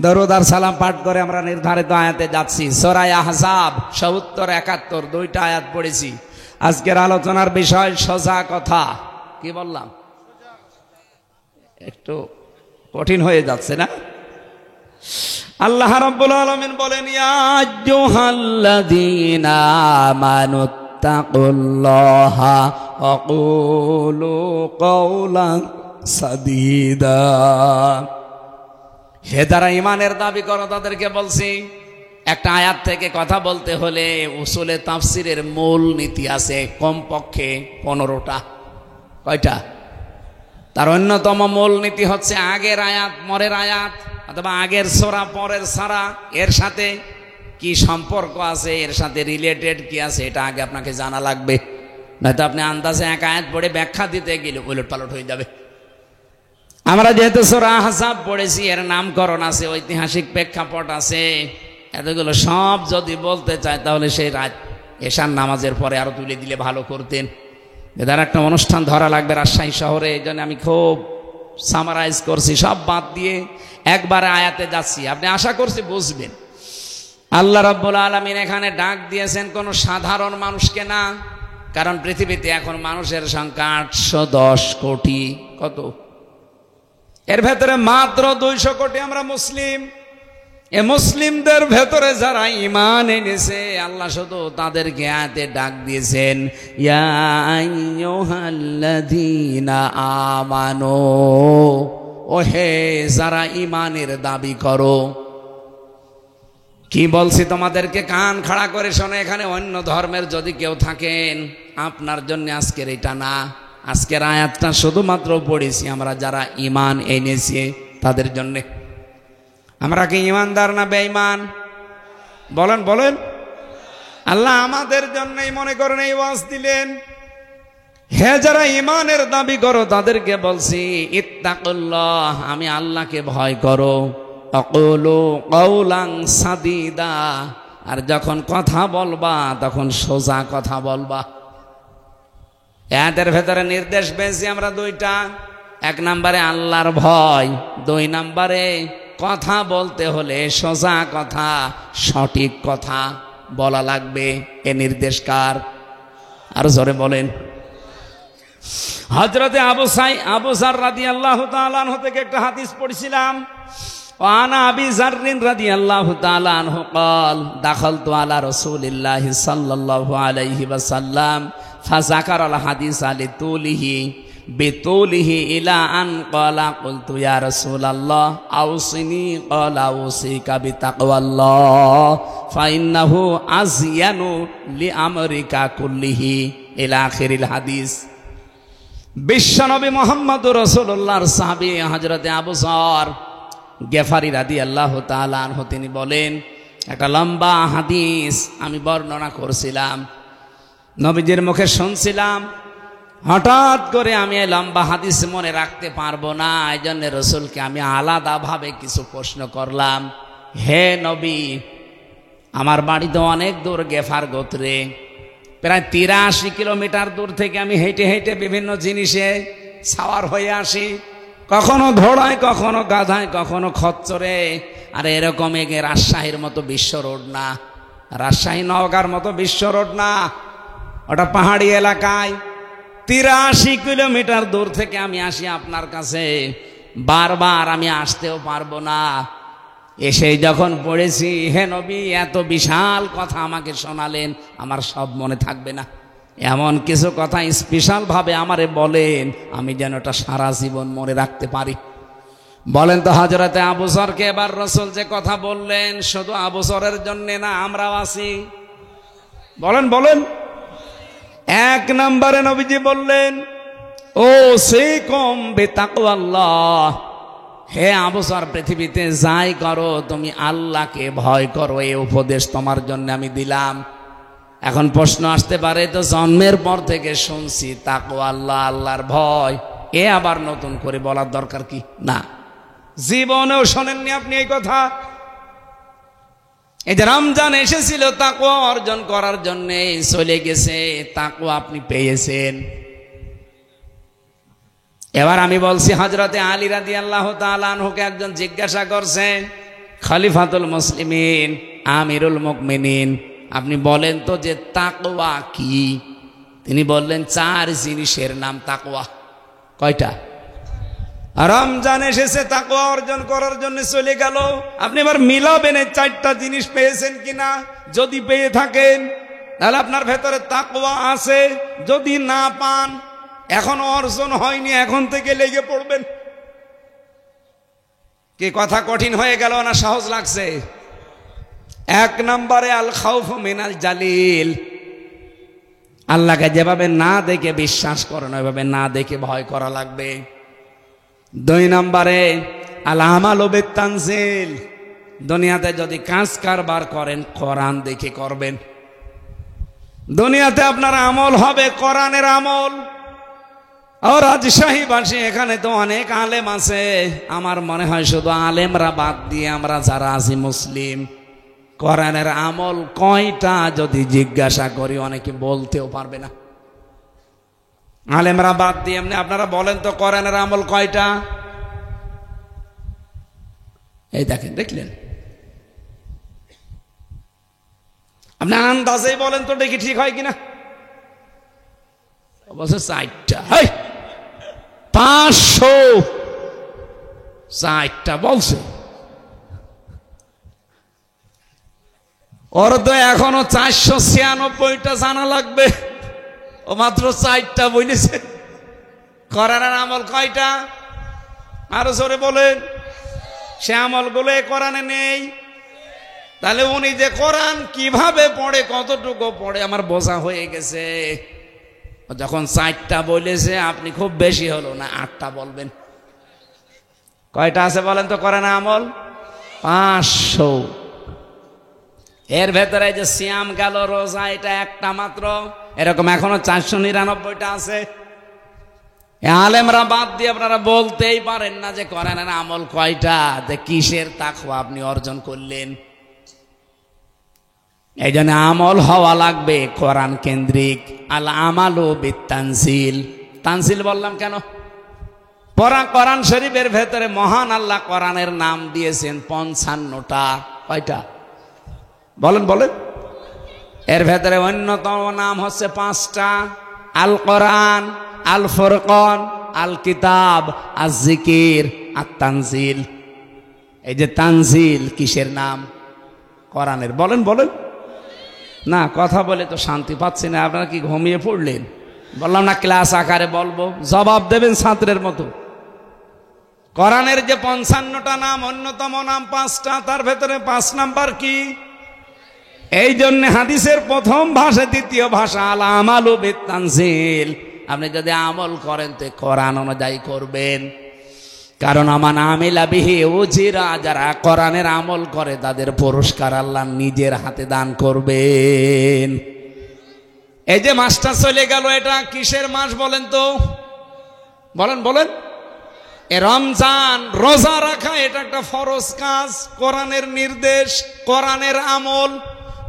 Speaker 1: দরুদ আর সালাম পাঠ করে আমরা নির্ধারিত আয়াতে যাচ্ছি। সূরা আহজাব ৭০, ৭১ দুইটা আয়াত পড়েছি। আজকের আলোচনার বিষয় সোজা কথা। কি বললাম? একটু কঠিন হয়ে যাচ্ছে না? আল্লাহ রাব্বুল আলামিন বলেন, ইয়া আইয়ুহাল্লাযীনা আমানুত্তাকুল্লাহা ওয়া কুলু কাওলান সাদীদা। হে যারা ঈমানের দাবি করো তাদেরকে বলছি, একটা আয়াত থেকে কথা বলতে হলে উসুলে তাফসিরের মূল নীতি আছে কমপক্ষে 15টা। কয়টা? তার অন্যতম মূল নীতি হচ্ছে আগের আয়াত পরের আয়াত, অথবা আগের সূরা পরের সূরা, এর সাথে কি সম্পর্ক আছে, এর সাথে রিলেটেড কি আছে, এটা আগে আপনাকে জানা লাগবে। নয়তো আপনি আন্দাজে এক আয়াত পড়ে ব্যাখ্যা দিতে গেলে উলট পালট হয়ে যাবে। আমরা যেহেতু সূরা আহজাব পড়েছি, এর নামকরণ আছে, ঐতিহাসিক প্রেক্ষাপট আছে, এতগুলো সব যদি বলতে চায় তাহলে সেই রাত এশার নামাজের পরে আরো তুলে দিলে ভালো করতেন। এদের একটা অনুষ্ঠান ধরা লাগবে রাজশাহী শহরে, এই জন্য আমি খুব সামারাইজ করছি, সব বাদ দিয়ে একবারে আয়াতে যাচ্ছি। আপনি আশা করছি বুঝবেন। আল্লাহ রাব্বুল আলামিন এখানে ডাক দিয়েছেন কোনো সাধারণ মানুষকে না, কারণ পৃথিবীতে এখন মানুষের সংখ্যা 810 কোটি। কত? এর ভেতরে মাত্র 200 কোটি আমরা মুসলিম। এ মুসলিমদের ভেতরে যারা ঈমান এনেছে, আল্লাহ শুধু তাদেরকে আয়াতে ডাক দিয়েছেন, ইয়া আইয়ুহাল্লাযীনা আমানু, ও হে যারা ঈমানের দাবি করো। কি বলছি তোমাদেরকে কান খাড়া করে শোনো। এখানে অন্য ধর্মের যদি কেউ থাকেন, আপনার জন্য আজকের এটা না। আজকের আয়াতটা শুধুমাত্র পড়েছি আমরা যারা ঈমান এনেছি তাদের জন্যে। আমরা কি ঈমানদার না বেঈমান? বলেন বলেন। আল্লাহ আমাদের জন্যই মনে করেন এই ওয়াজ দিলেন। হে যারা ঈমানের দাবি করো তাদেরকে বলছি, ইত্তাকুল্লাহ, আমি আল্লাহকে ভয় করো। আকুলু কাওলান সাদীদা, আর যখন কথা বলবা তখন সোজা কথা বলবা। এদের ভেতরে নির্দেশ পেয়েছি আমরা দুইটা। 1 নম্বরে আল্লাহর ভয়, 2 নম্বরে কথা বলতে হলে সোজা কথা, সঠিক কথা বলা লাগবে। এ নির্দেশ কার? আর জোরে বলেন। হযরতে আবু যার রাদিয়াল্লাহু তাআলা আনহু থেকে একটা হাদিস পড়ছিলাম। ওয়ানা আবি যাররিন রাদিয়াল্লাহু তাআলা আনহু قال دخلت على رسول الله صلى الله عليه وسلم فذكر الحديث لطوله بطوله إلى أن قال قلت يا رسول الله أوصني قال أوصيك بتقوى الله فإنه أزين لأمرك كله إلى آخر الحديث। বিশ্বনবী মুহাম্মদুর রাসূলুল্লাহর সাহাবী হযরতে আবু যর গেফারি রাদিয়াল্লাহু তাআলা আনহু তিনি বলেন, একটা লম্বা হাদিস আমি বর্ণনা করছিলাম, নবীজির মুখে শুনছিলাম। হঠাৎ করে আমি এই লম্বা হাদিস মনে রাখতে পারবো না, এই জন্য রসুলকে আমি আলাদাভাবে কিছু প্রশ্ন করলাম। হে নবী, আমার বাড়ি তো অনেক দূর, গেফার গোত্রে, প্রায় 83 কিলোমিটার দূর থেকে আমি হেঁটে হেঁটে বিভিন্ন জিনিসে সাওয়ার হয়ে আসি, কখনো ঘোড়ায়, কখনো গাধায়, কখনো খচ্চরে। আর এরকম রাজশাহীর মতো বিশ্ব রোড না, রাজশাহী নওগাঁর মতো বিশ্ব রোড না, ওটা পাহাড়ি এলাকায়। 83 কিলোমিটার দূর থেকে আমি আসি আপনার কাছে, বারবার আমি আসতেও পারবো না। এসে যখন পড়েছি, হে নবী এত বিশাল কথা আমাকে শোনালেন, আমার সব মনে থাকবে না। এমন কিছু কথা স্পেশাল ভাবে আমারে বলেন, আমি যেন এটা সারা জীবন মনে রাখতে পারি। বলেন তো হযরতে আবু যরকে এবার রাসূল যে কথা বললেন, শুধু আবু যরের জন্য না, আমরাও আছি। বলেন বলেন। 1 নম্বরে নবীজি বললেন, ও সিকুম বিতাকওয়াল্লাহ, হে আবু যর, পৃথিবীতে যাই করো তুমি আল্লাহকে ভয় করো, এই উপদেশ তোমার জন্য আমি দিলাম। এখন প্রশ্ন আসতে পারে, তো জন্মের পর থেকে শুনছি তাকওয়া আল্লাহ, আল্লাহর ভয়, এ আবার নতুন করে বলার দরকার কি? না, জীবনেও শোনেননি আপনি এই কথা। এই যে রমজান এসেছিল তাকওয়া অর্জন করার জন্য, চলে গেছে, তাকওয়া আপনি পেয়েছেন। এবার আমি বলছি, হযরতে আলী রাদিয়াল্লাহু তাআলা আনহুকে একজন জিজ্ঞাসা করছেন, খলিফাতুল মুসলিমিন, আমিরুল মুমিনিন, আপনি বলেন তো যে তাকওয়া কি? তিনি বললেন, 4 জিনিসের নাম তাকওয়া। কয়টা? রমজান এসেছে, তাকওয়া অর্জন করার জন্য চলে গেল। আপনি এবার মিলাবেন এই 4টা জিনিস পেয়েছেন কিনা। যদি পেয়ে থাকেন তাহলে আপনার ভেতরে তাকওয়া আছে। যদি না পান, এখন অর্জন হয়নি, এখন থেকে লেগে পড়বেন। কি কথা কঠিন হয়ে গেল না সহজ লাগছে? 1 নম্বরে আল খাউফু মিনাল জালিল, আল্লাহকে যেভাবে না দেখে বিশ্বাস করেন ওইভাবে না দেখে ভয় করা লাগবে। 2 নম্বরে আল আমালু বিত-তানজিল, দুনিয়াতে যদি কাজ কারবার করেন কোরআন দেখে করবেন। দুনিয়াতে আপনার আমল হবে কোরআনের আমল। আর রাজশাহীবাসী, এখানে তো অনেক আলেম আছে, আমার মনে হয় শুধু আলেমরা বাদ দিয়ে আমরা যারা আছি মুসলিম, কোরআনের আমল কয়টা যদি জিজ্ঞাসা করি অনেকে বলতেও পারবে না। আলেমরা বাদ দিয়ে এমনি আপনারা বলেন তো কোরআনের আমল কয়টা? এই দেখেন, দেখলেন? আপনি আন্দাজেই বলেন তো, দেখি ঠিক হয় কিনা। বলছে 4টা। 504টা বলছে। ওর তো এখনো 496টা জানা লাগবে, ও মাত্র 4টা বলেছে। কোরআনের আমল কয়টা? আরো জোরে বলেন। সে আমলগুলো কোরআনে নেই। তাহলে উনি যে কোরআন কিভাবে পড়ে, কতটুকু পড়ে, আমার বোঝা হয়ে গেছে। যখন 4টা বলেছে, আপনি খুব বেশি হলো না 8টা বলবেন। কয়টা আছে বলেন তো কোরআনে আমল? 500। এর ভেতরে যে সিয়াম গেল, রোজা, এটা একটা মাত্র। এরকম এখনো 499টা আছে। আলেমরা বাদ দিয়ে আপনারা বলতেই পারেন না যে কোরআনের আমল কয়টা, যে কিসের তাকওয়া আপনি অর্জন করলেন। এই জন্য আমল হওয়া লাগবে কোরআন কেন্দ্রিক। আল আমালু বিত-তানজিল, তানজিল বললাম কেন? কোরআন শরীফের ভেতরে মহান আল্লাহ কোরআনের নাম দিয়েছেন 55টা। কয়টা বলেন বলেন? এর ভেতরে অন্যতম নাম হচ্ছে 5টা। আল কোরআন, আল ফুরকান, আল কিতাব, আজ জিকির, আত তানজিল। এই যে তানজিল কিসের নাম? কোরআনের। বলেন বলেন। না, কথা বলে তো শান্তি পাচ্ছি না। আপনারা কি ঘুমিয়ে পড়লেন? বললাম না ক্লাস আকারে বলবো, জবাব দেবেন ছাত্রের মতো। কোরআনের যে 55টা নাম, অন্যতম নাম 5টা, তার ভেতরে 5 নাম্বার কি? এই জন্য হাদিসের প্রথম ভাষা, দ্বিতীয় ভাষা আল আমালু বিত-তানজিল। আপনি যদি আমল করেন তো কোরআন অনুযায়ী করবেন। কারণ আমান আমিলা বিহি উজিরা, যারা কোরআনের আমল করে তাদের পুরস্কার আল্লাহ নিজের হাতে দান করবেন। এই যে মাসটা চলে গেল, এটা কিসের মাস বলেন তো? বলেন বলেন। এ রমজান, রোজা রাখা এটা একটা ফরজ কাজ, কোরআনের নির্দেশ, কোরআনের আমল।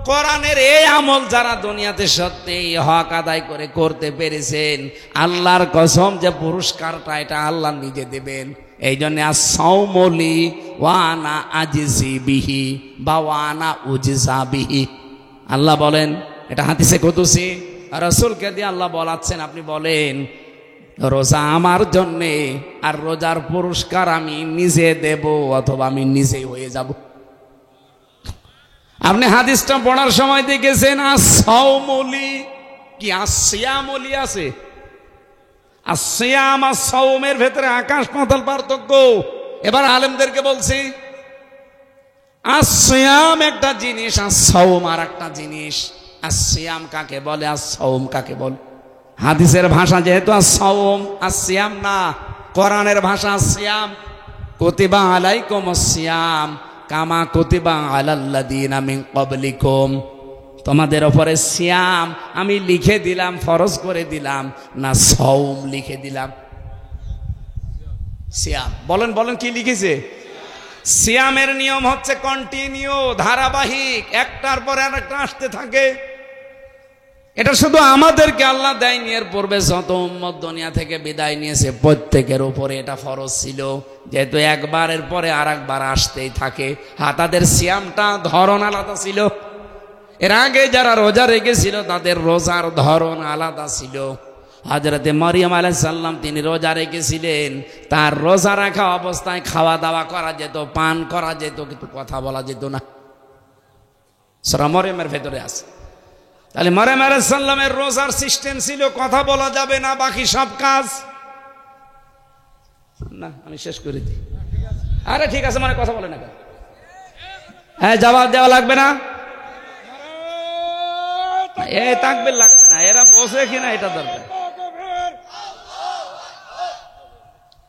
Speaker 1: কোরআনের এই আমল যারা দুনিয়াতে সত্যি হক আদায় করে করতে পেরেছেন, আল্লাহর কসম যে পুরস্কারটা এটা আল্লাহ নিজে দেবেন। এই জন্য আস-সাওমু লি ওয়া আনা আজজি বিহি বা ওয়া আনা উজজা বিহি। আল্লাহ বলেন, এটা হাদিসে কুদসি, রাসূলকে দিয়ে আল্লাহ বলাচ্ছেন, আপনি বলেন রোজা আমার জন্যে, আর রোজার পুরস্কার আমি নিজে দেব, অথবা আমি নিজেই হয়ে যাব। আপনি হাদিসটা পড়ার সময় দেখেছেন আস-সাওমু লি, কি আস-সিয়ামু লি আছে? আসিয়াম আর সাওমের ভেতরে আকাশ পাতাল পার্থক্য। এবার আলেমদেরকে বলছি, আসিয়াম একটা জিনিস, আর সাওম আর একটা জিনিস। আসিয়াম কাকে বলে, আর সাওম কাকে বলে? হাদিসের ভাষা যেহেতু সাওম, আসিয়াম না। কোরআনের ভাষা আসিয়াম। কুতিবা আলাইকুমুস সিয়াম কামা কুতিবা আলাল্লাযিনা মিন ক্বাবলিকুম। তোমাদের ওপরে সিয়াম আমি লিখে দিলাম, ফরজ করে দিলাম, না সওম লিখে দিলাম? সিয়াম। বলেন বলেন কি লিখেছে? সিয়ামের নিয়ম হচ্ছে কন্টিনিউ, ধারাবাহিক, একটার পর আরেকটা আসতে থাকে। এটা শুধু আমাদেরকে আল্লাহ দেয়নি, এর পূর্বে যত উম্মত দুনিয়া থেকে বিদায় নিয়েছে প্রত্যেকের উপরে এটা ফরজ ছিল, যেহেতু একবারের পরে আর একবার আসতেই থাকে। তাদের সিয়ামটা ধরন আলাদা ছিল। এর আগে যারা রোজা রেখেছিল তাদের রোজার ধরন আলাদা ছিল। হযরতে মরিয়ম আলাইহিস সালাম তিনি রোজা রেখেছিলেন, তার রোজা রাখা অবস্থায় খাওয়া দাওয়া করা যেত, পান করা যেত, কিন্তু কথা বলা যেত না। সূরা মরিয়মের ভেতরে আছে। তাহলে মরিয়ম আলাইহিস সালামের রোজার সিস্টেম ছিল কথা বলা যাবে না, বাকি সব কাজ না। আমি শেষ করে দিই। আরে ঠিক আছে, মানে কথা বলে না কেন? হ্যাঁ, জবাব দেওয়া লাগবে না, এ তাকবীর লাগবে না, এরা বসে কিনা এটা দরকার।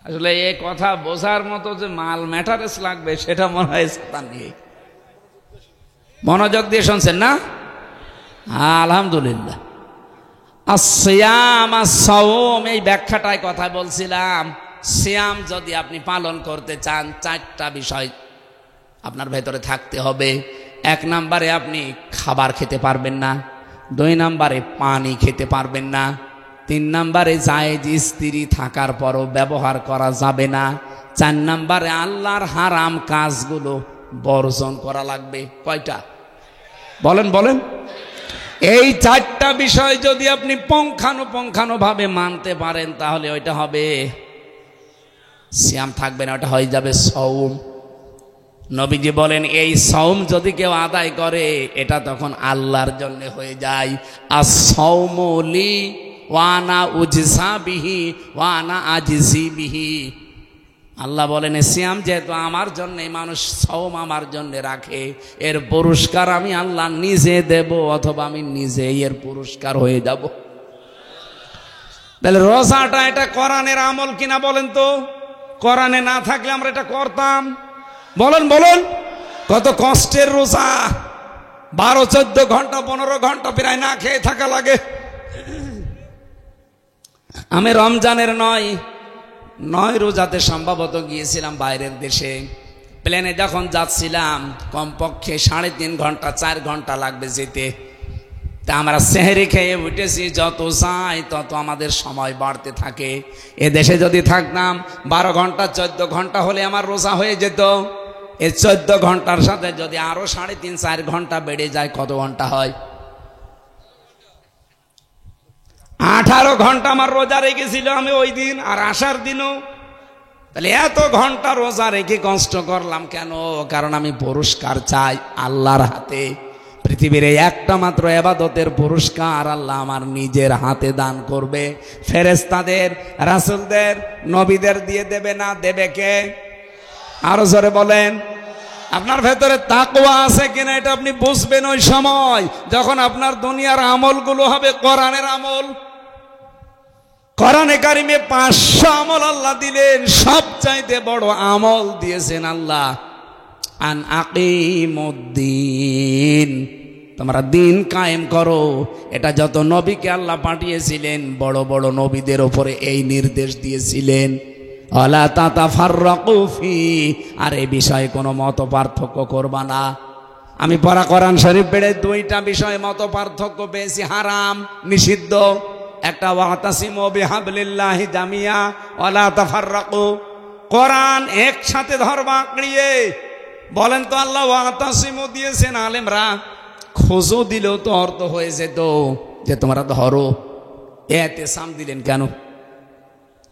Speaker 1: আসলে এই কথা বোঝার মতো যে মাল ম্যাটারেস লাগবে সেটা মনে হয় তা নিয়ে মনোযোগ দিয়ে শুনছেন না? আলহামদুলিল্লাহ। আসিয়াম আস-সাওম, এই ব্যাখ্যাটায় কথা বলছিলাম। সিয়াম যদি আপনি পালন করতে চান, চারটা বিষয় আপনার ভেতরে থাকতে হবে। এক নম্বরে আপনি খাবার খেতে পারবেন না, 2 নম্বরে পানি খেতে পারবেন না, 3 নম্বরে জায়েজ স্ত্রী থাকার পরও ব্যবহার করা যাবে না, 4 নম্বরে আল্লাহর হারাম কাজগুলো বর্জন করা লাগবে। কয়টা? বলেন বলেন। এই 4টা বিষয় যদি আপনি পুঙ্খানুপুঙ্খানুভাবে মানতে পারেন তাহলে ওইটা হবে সিয়াম, থাকবে না, ওটা হয়ে যাবে সওম। নবীজি বলেন এই সওম যদি কেউ আদায় করে এটা তখন আল্লাহর জন্য হয়ে যায়। আস-সাওমু লি ওয়া আনা উজসা বিহি ওয়া আনা আজিজি বিহি। আল্লাহ বলেন সিয়াম যেহেতু আমার জন্য, মানুষ সওম আমার জন্য রাখে, এর পুরস্কার আমি আল্লাহ নিজে দেব, অথবা আমি নিজে এর পুরস্কার হয়ে যাব। তাহলে রোজাটা এটা কোরআনের আমল কিনা বলেন তো? কোরআনে না থাকলে আমরা এটা করতাম? বলেন বলেন। কত কষ্টের রোজা, 12-14 ঘন্টা 15 ঘন্টা প্রায় না খেয়ে থাকা লাগে। আমি রমজানের নয় রোজাতে সম্ভবত গিয়েছিলাম বাইরের দেশে। প্লেনে যখন যাচ্ছিলাম কমপক্ষে 3.5 ঘন্টা 4 ঘন্টা লাগবে যেতে। তা আমরা সেহরি খেয়ে উঠেছি, যত চাই তত আমাদের সময় বাড়তে থাকে। এ দেশে যদি থাকতাম 12 ঘন্টা 14 ঘন্টা হলে আমার রোজা হয়ে যেত। এই 14 ঘন্টার সাথে যদি আরো 3.5-4 ঘন্টা বেড়ে যায়, কত ঘন্টা হয়? 18 ঘন্টা আমার রোজা রেখেছিল আমি ওই দিন, আর আসার দিনও। তাহলে এত ঘন্টা রোজা রেখে কষ্ট করলাম কেন? কারণ আমি পুরস্কার চাই আল্লাহর হাতে। পৃথিবীর একটা মাত্র ইবাদতের পুরস্কার আল্লাহ আমার নিজের হাতে দান করবে। ফেরেশতাদের, রাসূলদের, নবীদের দিয়ে দেবে না, দেবে কে? আরো জোরে বলেন। আপনার ভেতরে তাকওয়া আছে কিনা এটা আপনি বুঝবেন ওই সময় যখন আপনার দুনিয়ার আমলগুলো হবে কোরআনের আমল। কোরআনে কারিমে 500 আমল আল্লাহ দিলেন, সবচাইতে বড় আমল দিয়েছেন আল্লাহ, আন আকিমুদ্দিন, তোমরা দিন কায়েম করো। এটা যত নবীকে আল্লাহ পাঠিয়েছিলেন, বড় বড় নবীদের উপরে এই নির্দেশ দিয়েছিলেন, ওয়ালা তাতাফাররাকু ফি, আর এই বিষয়ে কোনো মত পার্থক্য করবা না। আমি পড়া কোরআন শরীফ পেড়ে 2টা বিষয়ে মত পার্থক্য পেয়েছি, হারাম নিষিদ্ধ। একটা ওয়াতাসিমু বিহাবলিল্লাহি জামিয়া ওয়ালা তাফাররাকু, কোরআন একসাথে ধরবা আঁকড়িয়ে। বলেন তো আল্লাহ ওয়াতাসিমু দিয়েছেন, আলেমরা খোঁজও দিলেও তো অর্থ হয়ে যেত যে তোমরা ধরো। এতেসাম দিলেন কেন?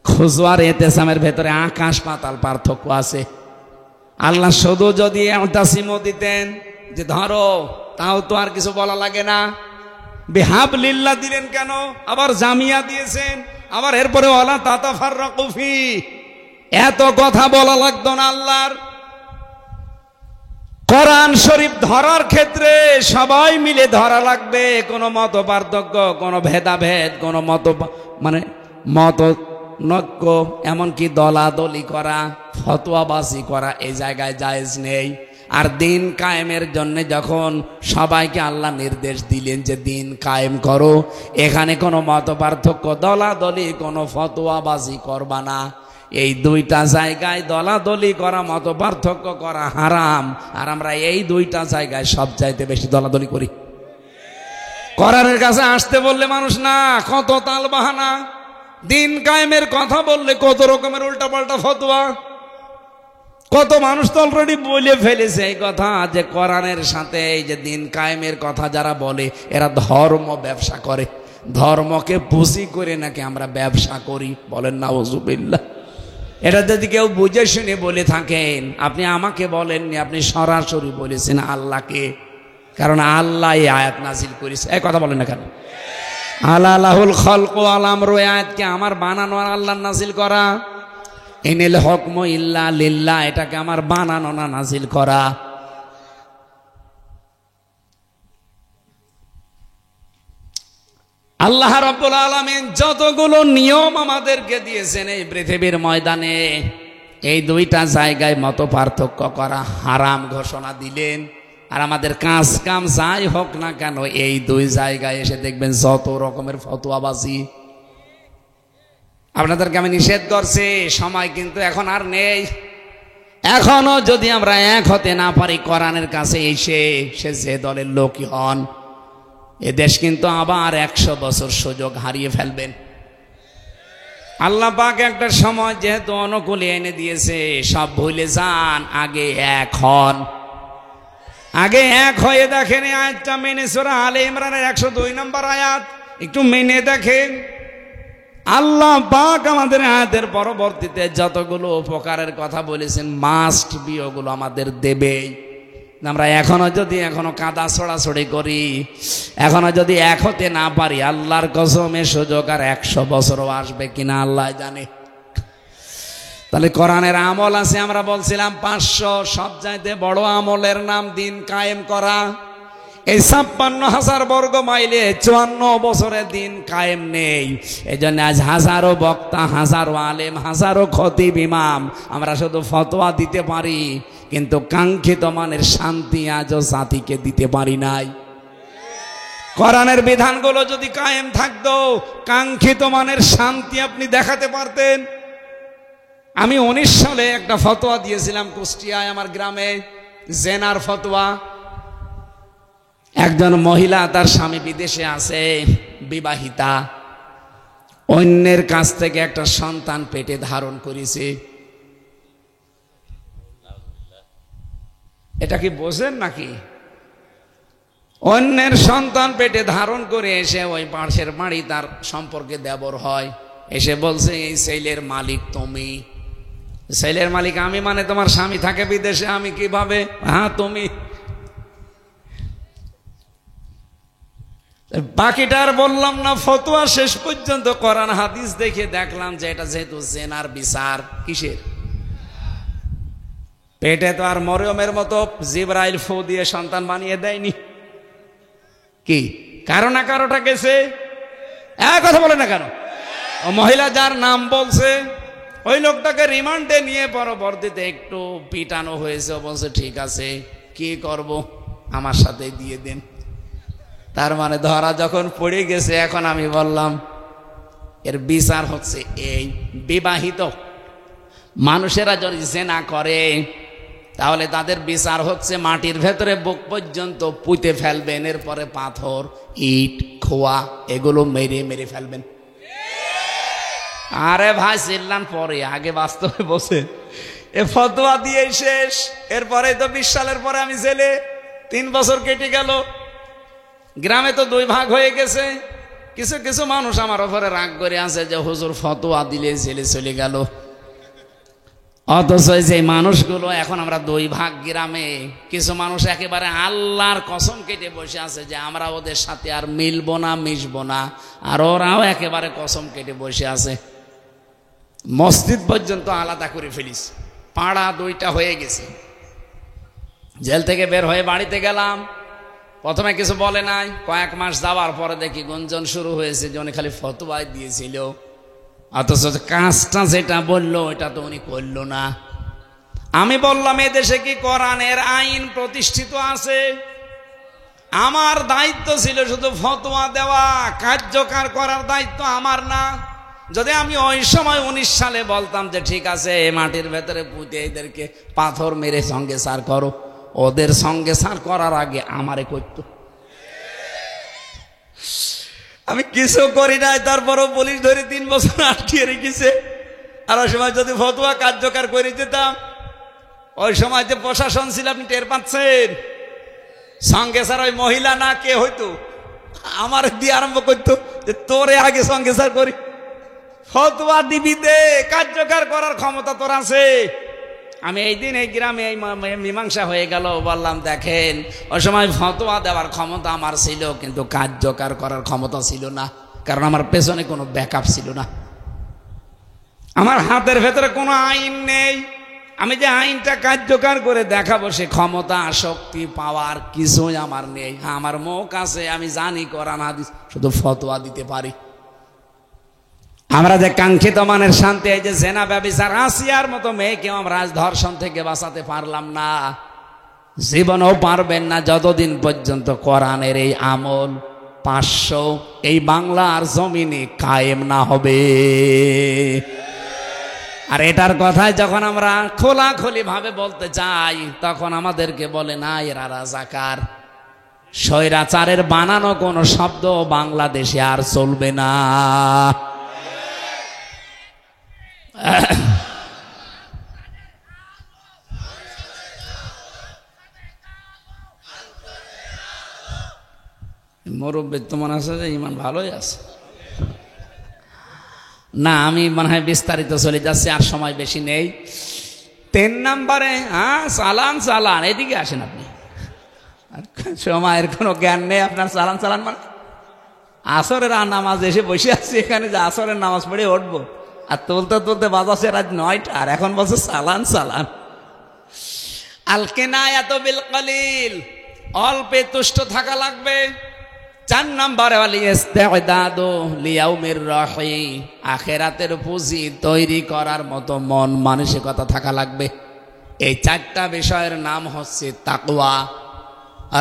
Speaker 1: খুজু আর এতেসামের ভেতরে আকাশ পাতাল পার্থক্য আছে। আল্লাহ শুধু যদি ইতাসিমু দিতেন যে ধরো, তাও তো আর কিছু বলা লাগে না। বিহাবলিল্লাহ দিলেন কেন? আবার জামিয়া দিয়েছেন, আবার এরপরে ওয়ালা তাতাফাররাকু ফি, এত কথা বলা লাগতো না আল্লাহর। কোরআন শরীফ ধরার ক্ষেত্রে সবাই মিলে ধরা লাগবে, কোনো মত পার্থক্য, কোনো ভেদাভেদ, কোনো মত নক্য, এমনকি দলাদলি করা, ফতোয়াবাজি করা এই জায়গায় জায়েজ নেই। আর দিন কায়েমের জন্য যখন সবাইকে আল্লাহ নির্দেশ দিলেন যে দিন কায়েম করো, এখানে কোনো মত পার্থক্য, দলাদলি, কোনো ফতোয়াবাজি করবা না। এই দুইটা জায়গায় দলাদলি করা, মত পার্থক্য করা হারাম। আর আমরা এই দুইটা জায়গায় সব চাইতে বেশি দলাদলি করি। কোরআনের কাছে আসতে বললে মানুষ না, কত তাল বাহানা। দিন কায়েমের কথা বললে কত রকমের উল্টাপাল্টা ফতোয়া। কত মানুষ তো অলরেডি বলে ফেলেছে এই কথা যে কোরআনের সাথে এই যে দিন কায়েমের কথা যারা বলে এরা ধর্ম ব্যবসা করে, ধর্মকে পুঁজি করে নাকি আমরা ব্যবসা করি। বলেন নাউজুবিল্লাহ। এটা যদি কেউ বুঝে শুনে বলে থাকেন, আপনি আমাকে বলেননি, আপনি সরাসরি বলেছেন আল্লাহকে। কারণ আল্লাহ এই আয়াত নাজিল করেছে। এই কথা বলেন না কেন? আলাহুল খলকু ওয়াল আমরু, এই আয়াতকে আমার বানানো আর আল্লাহর নাজিল করা। ইনিল হুকমু ইল্লা লিল্লাহ, এটাকে আমার বানানো না নাজিল করা। আল্লাহ রাব্বুল আলামিন যতগুলো নিয়ম আমাদেরকে দিয়েছেন এই পৃথিবীর ময়দানে, এই দুইটা জায়গায় মত পার্থক্য করা হারাম ঘোষণা দিলেন। আর আমাদের কাজ কাম যাই হোক না কেন, এই দুই জায়গায় এসে দেখবেন যত রকমের ফতোয়াবাজি। আপনাদেরকে আমি নিষেধ করছি, সময় কিন্তু এখন আর নেই। এখনো যদি আমরা এক হতে না পারি কোরআনের কাছে এসে, সে যে দলের লোকই হন, এ দেশ কিন্তু আবার 100 বছর সুযোগ হারিয়ে ফেলবেন। আল্লাহ পাক একটা সময় যেহেতু অনুকূলে এনে দিয়েছে, সব ভুলে যান, আগে এক হন। আগে এক হয়ে দেখেন এই আয়াতটা মেনে, সূরা আলে ইমরানের 102 নম্বর আয়াত একটু মেনে দেখেন। আল্লাহ পাক আমাদের আয়াতের পরবর্তীতে যতগুলো উপকারের কথা বলেছেন, মাস্ট বি ওগুলো আমাদের দেবেই। আমরা এখনো কাদা ছড়াছড়ি করি, এখনো যদি এক হতে না পারি, আল্লাহর কসমে সুযোগ আর 100 বছরও আসবে কিনা আল্লাহ জানে। তাহলে কোরআনের আমল আছে, আমরা বলছিলাম 500। সবচাইতে বড় আমলের নাম দিন কায়েম করা। এই 56,000 বর্গ মাইলে 54 বছরে দিন কায়েম নেই। এই জন্য আজ হাজারো বক্তা, হাজারো আলেম, হাজারো খতিব ইমাম, আমরা শুধু ফতোয়া দিতে পারি, কিন্তু কাঙ্ক্ষিত মানের শান্তি আজও জাতিকে দিতে পারি নাই। কোরআনের বিধানগুলো যদি কায়েম থাকতো, কাঙ্ক্ষিত মানের শান্তি আপনি দেখাতে পারতেন। আমি 19 সালে একটা ফতোয়া দিয়েছিলাম কুষ্টিয়ায়, আমার গ্রামে, জেনার ফতোয়া। একজন মহিলা, তার স্বামী বিদেশে আছে, বিবাহিতা, অন্যের কাছ থেকে একটা সন্তান পেটে ধারণ করেছে। এটা কি বোঝেন নাকি? অন্যের সন্তান পেটে ধারণ করে এসে ওই পাশের বাড়ি তার সম্পর্কে দেবর হয়, এসে বলছে এই ছেলের মালিক তুমি। ছেলের মালিক আমি মানে তোমার স্বামী থাকে বিদেশে, আমি কিভাবে? হ্যাঁ তুমি। বাকিটা আর বললাম না। ফতোয়া শেষ পর্যন্ত কোরআন হাদিস দেখে দেখলাম যে এটা যেহেতু জেনার বিচার, কিসের? পেটে তো আর মরিয়মের মতো জিবরাইল ফু দিয়ে সন্তান বানিয়ে দেয়নি, কি কারো না কারোটা গেছে। এক কথা বলে না কেন? ও মহিলা যার নাম বলছে, ওই লোকটাকে রিমান্ডে নিয়ে পরবর্তীতে একটু পিটানো হয়েছে। বলছে ঠিক আছে, কি করব, আমার সাথে দিয়ে দেন। তার মানে ধরা যখন পড়ে গেছে, এখন আমি বললাম এর বিচার হচ্ছে এই, বিবাহিত মানুষেরা যদি জেনা করে তাহলে তাদের বিচার হচ্ছে মাটির ভেতরে বুক পর্যন্ত পুঁতে ফেলবেন, এরপরে পাথর, ইট, খোয়া এগুলো মেরে মেরে ফেলবেন। আরে ভাই চিল্লান পরে, আগে বাস্তবে বসে এ ফতোয়া দিয়ে শেষ। এরপরে তো 20 সালের পরে আমি জেলে, 3 বছর কেটে গেল। গ্রামে তো 2 ভাগ হয়ে গেছে। কিছু কিছু মানুষ আমার উপরে রাগ করে আছে যে হুজুর ফতোয়া দিলে জেলে চলে গেল। অথচ যে মানুষগুলো এখন আমরা 2 ভাগ গ্রামে, কিছু মানুষ একেবারে আল্লাহর কসম কেটে বসে আছে যে আমরা ওদের সাথে আর মিলবো না, মিশবো না। আর ওরাও একেবারে কসম কেটে বসে আছে। মসজিদ পর্যন্ত আলাদা করে ফেলিস, পাড়া 2টা হয়ে গেছে। জেল থেকে বের হয়ে বাড়িতে গেলাম, প্রথমে কিছু বলে নাই। কয়েক মাস যাওয়ার পরে দেখি গুঞ্জন শুরু হয়েছে যে উনি খালি ফতোয়া দিয়েছিল, অথচ কাজটা যেটা বললো এটা তো উনি করলো না। আমি বললাম এদেশে কি কোরআনের আইন প্রতিষ্ঠিত আছে? আমার দায়িত্ব ছিল শুধু ফতোয়া দেওয়া, কার্যকর করার দায়িত্ব আমার না। যদি আমি ওই সময় 19 সালে বলতাম যে ঠিক আছে মাটির ভেতরে পুঁতে এদেরকে পাথর মেরে সঙ্গে সার করো, ওদের সঙ্গে সার করার আগে আমারে করতো। আমি কিছু করি নাই, তারপরও পুলিশ ধরে 3 বছর আটকিয়ে রেখেছে। আর ওই সময় যদি ফতোয়া কার্যকর করে দিতাম, ওই সময় যে প্রশাসন ছিল আপনি টের পাচ্ছেন, সঙ্গে স্যার ওই মহিলা না কে হইতো আমার দিয়ে আরম্ভ করতো যে তোরে আগে সঙ্গে স্যার করি, ফতোয়া দিবি দে, কার্যকর করার ক্ষমতা তোর আছে। আমি এই দিন এই গ্রামে এই মীমাংসা হয়ে গেল, বললাম দেখেন ওই সময় ফতোয়া দেওয়ার ক্ষমতা আমার ছিল, কিন্তু কার্যকর করার ক্ষমতা ছিল না, কারণ আমার পেছনে কোনো ব্যাকআপ ছিল না, আমার হাতের ভেতরে কোনো আইন নেই। আমি যে আইনটা কার্যকর করে দেখাবো সে ক্ষমতা শক্তি পাওয়ার কিছুই আমার নেই। আমার মুখ আছে, আমি জানি কোরআন হাদিস, শুধু ফতোয়া দিতে পারি। আমরা যে কাঙ্ক্ষিত মানের শান্তি, এই যে জেনা ব্যভিচার, আসিয়ার মতো মেয়েকেও আমরা আজ ধর্ষণ থেকে বাঁচাতে পারলাম না, জীবনেও পারবেন না যতদিন পর্যন্ত কোরআনের এই আমল 500 এই বাংলার জমিনে কায়েম না হবে। আর এটার কথাই যখন আমরা খোলাখুলি ভাবে বলতে চাই, তখন আমাদেরকে বলে না এরা রাজাকার। স্বৈরাচারের বানানো কোনো শব্দ বাংলাদেশে আর চলবে না। মুরব্বী তো মনে আছে যে ইমান ভালোই আছে না। আমি মনে হয় বিস্তারিত চলে যাচ্ছে, আর সময় বেশি নেই। 3 নম্বরে চালান চালান, এদিকে আসেন আপনি, সময়ের কোনো জ্ঞান নেই আপনার। চালান চালান মানে আসরের নামাজ এসে বসে আছি এখানে, যে আসরের নামাজ পড়ে উঠবো, আর তুলতে তুলতে বাজাচ্ছে রাত 9টা, আর এখন বলছে চালান চালান। আলকিনায়াতু বিল কলিল, অল্পে তুষ্ট থাকা লাগবে। 4 নম্বরে ইস্তেদাদু লিয়াউমির রাহি, আখিরাতের পুঁজি তৈরি করার মতো মন মানসিকতা থাকা লাগবে। এই 4টা বিষয়ের নাম হচ্ছে তাকওয়া।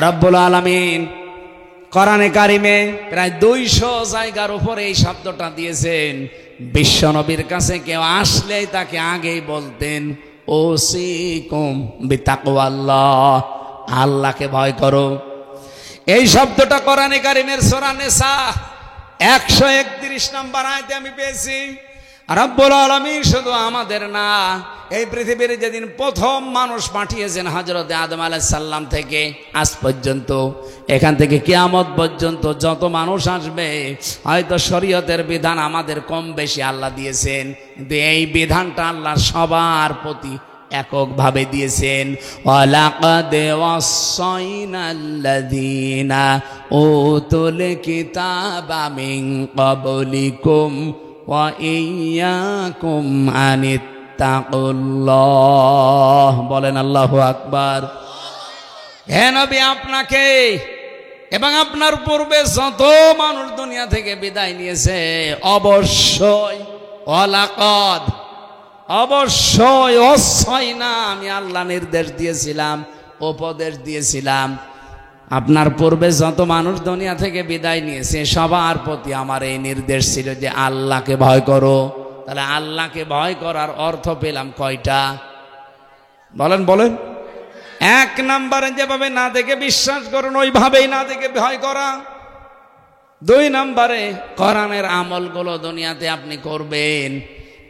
Speaker 1: রব্বুল আলামিন কোরআনে কারিমে প্রায় 200 জায়গার উপরে এই শব্দটা দিয়েছেন। বিশ্ব নবীর কাছে কেউ আসলেই তাকে আগেই বলতেন ওসিকুম বিতাকওয়াল্লাহ, আল্লাহকে ভয় করো। এই শব্দটা কোরআনে কারিমের সূরা নিসা 131 নম্বর আয়াতে আমি পেয়েছি। রব্বুল আলামিন শুধু আমাদের না, এই পৃথিবীর যেদিন প্রথম মানুষ পাঠিয়েছেন হযরত আদম আলাইহিস সালাম থেকে আজ পর্যন্ত, এখান থেকে কিয়ামত পর্যন্ত যত মানুষ আসবে, হয়তো শরীয়তের বিধান আমাদের কম বেশি আল্লাহ দিয়েছেন, কিন্তু এই বিধানটা আল্লাহ সবার প্রতি এককভাবে দিয়েছেন। ওয়ালাকাদ ওয়াসাইনাল্লাযীনা উতুল কিতাবা মিন ক্বাবলিকুম ওয়া ইয়্যাকুম আনিত্তাকুল্লাহ। বলেন আল্লাহু আকবার। হে নবী, আপনাকে এবং আপনার পূর্বে যত মানুষ দুনিয়া থেকে বিদায় নিয়েছে, অবশ্যই ওয়ালাকাদ, অবশ্যই ওয়াসাইনা, আমি আল্লাহ নির্দেশ দিয়েছিলাম, উপদেশ দিয়েছিলাম, আপনার পূর্বে যত মানুষ দুনিয়া থেকে বিদায় নিয়েছে সবার প্রতি আমার এই নির্দেশ ছিল যে আল্লাহকে ভয় করো। তাহলে আল্লাহকে ভয় করার অর্থ পেলাম কয়টা? বলেন বলেন। 1 নম্বরে যেভাবে না দেখে বিশ্বাস করুন, ওইভাবেই না দেখে ভয় করা। 2 নম্বরে কোরআনের আমলগুলো দুনিয়াতে আপনি করবেন।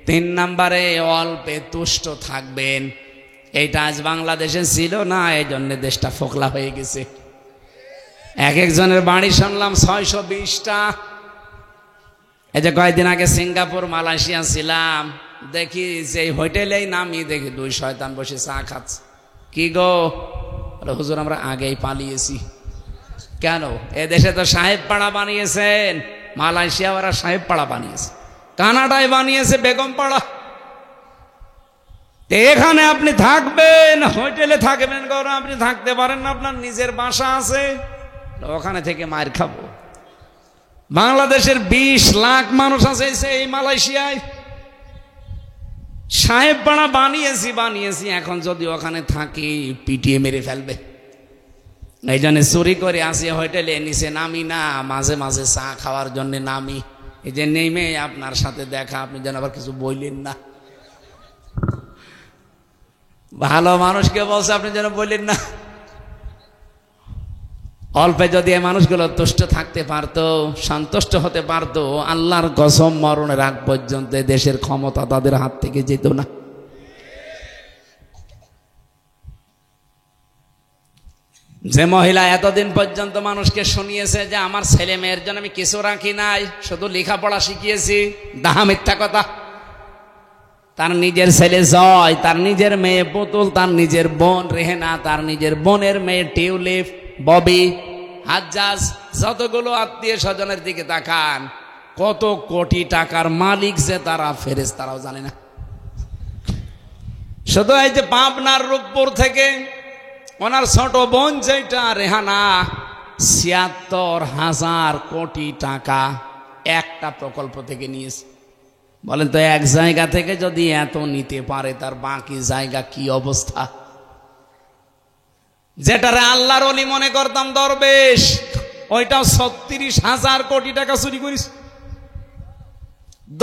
Speaker 1: 3 নম্বরে অল্পে তুষ্ট থাকবেন। এইটা আজ বাংলাদেশে ছিল না, এই জন্য দেশটা ফোকলা হয়ে গেছে। এক একজনের বাড়ি শুনলাম 620টা। এই যে কয়েকদিন আগে সিঙ্গাপুর মালয়েশিয়া ছিলাম, দেখি যে হোটেলেই নামি দেখি 2 শয়তান বসে চা খাচ্ছে। কি গো? হুজুর আমরা আগেই পালিয়েছি। কেন? এ দেশে তো সাহেব পাড়া বানিয়েছেন, মালয়েশিয়া ওরা সাহেব পাড়া বানিয়েছে, কানাডায় বানিয়েছে বেগম পাড়া। এখানে আপনি থাকবেন, হোটেলে থাকবেন, গৌরব আপনি থাকতে পারেন না, আপনার নিজের বাসা আছে, ওখানে থেকে মার খাবো। বাংলাদেশের 20 লাখ মানুষ আছে এই মালয়েশিয়ায়, সাহেব পাড়া বানিয়েছি, এখন যদি ওখানে থাকি পিটিয়ে মেরে ফেলবে। এই জন্য চুরি করে আসি হোটেলে, নিচে নামি না, মাঝে মাঝে চা খাওয়ার জন্য নামি। এই যে নেমে আপনার সাথে দেখা, আপনি যেন আবার কিছু বললেন না। ভালো মানুষকে বলছে, আপনি যেন বললেন না। অল্পে যদি এই মানুষগুলো তুষ্ট থাকতে পারতো, সন্তুষ্ট হতে পারতো, আল্লাহর কসম মরণের আগ পর্যন্ত দেশের ক্ষমতা তাদের হাত থেকে যেত না। যে মহিলা এতদিন পর্যন্ত মানুষকে শুনিয়েছে যে আমার ছেলে মেয়ের জন্য আমি কিছু রাখি নাই, শুধু লেখাপড়া শিখিয়েছি, দাহা মিথ্যা কথা। তার নিজের ছেলে জয়, তার নিজের মেয়ে পুতুল, তার নিজের বোন রেহেনা, তার নিজের বোনের মেয়ে টিউলিপ, ববি, হাজ্জাজ, যতগুলো আত্মীয় স্বজনের দিকে তাকান, কত কোটি টাকার মালিক যে তারা, ফেরেশতারাও জানে না। শুধু এই যে পাবনার রূপপুর থেকে ওনার ছোট বোন যেটা রেহানা, ৭৬,০০০ কোটি টাকা একটা প্রকল্প থেকে নিয়েছে। বলেন তো, এক জায়গা থেকে যদি এত নিতে পারে, তার বাকি জায়গা কি অবস্থা? যেটারে আল্লাহর ওলি মনে করতাম দরবেশ, ওইটাও ৩৬,০০০ কোটি টাকা চুরি করিস।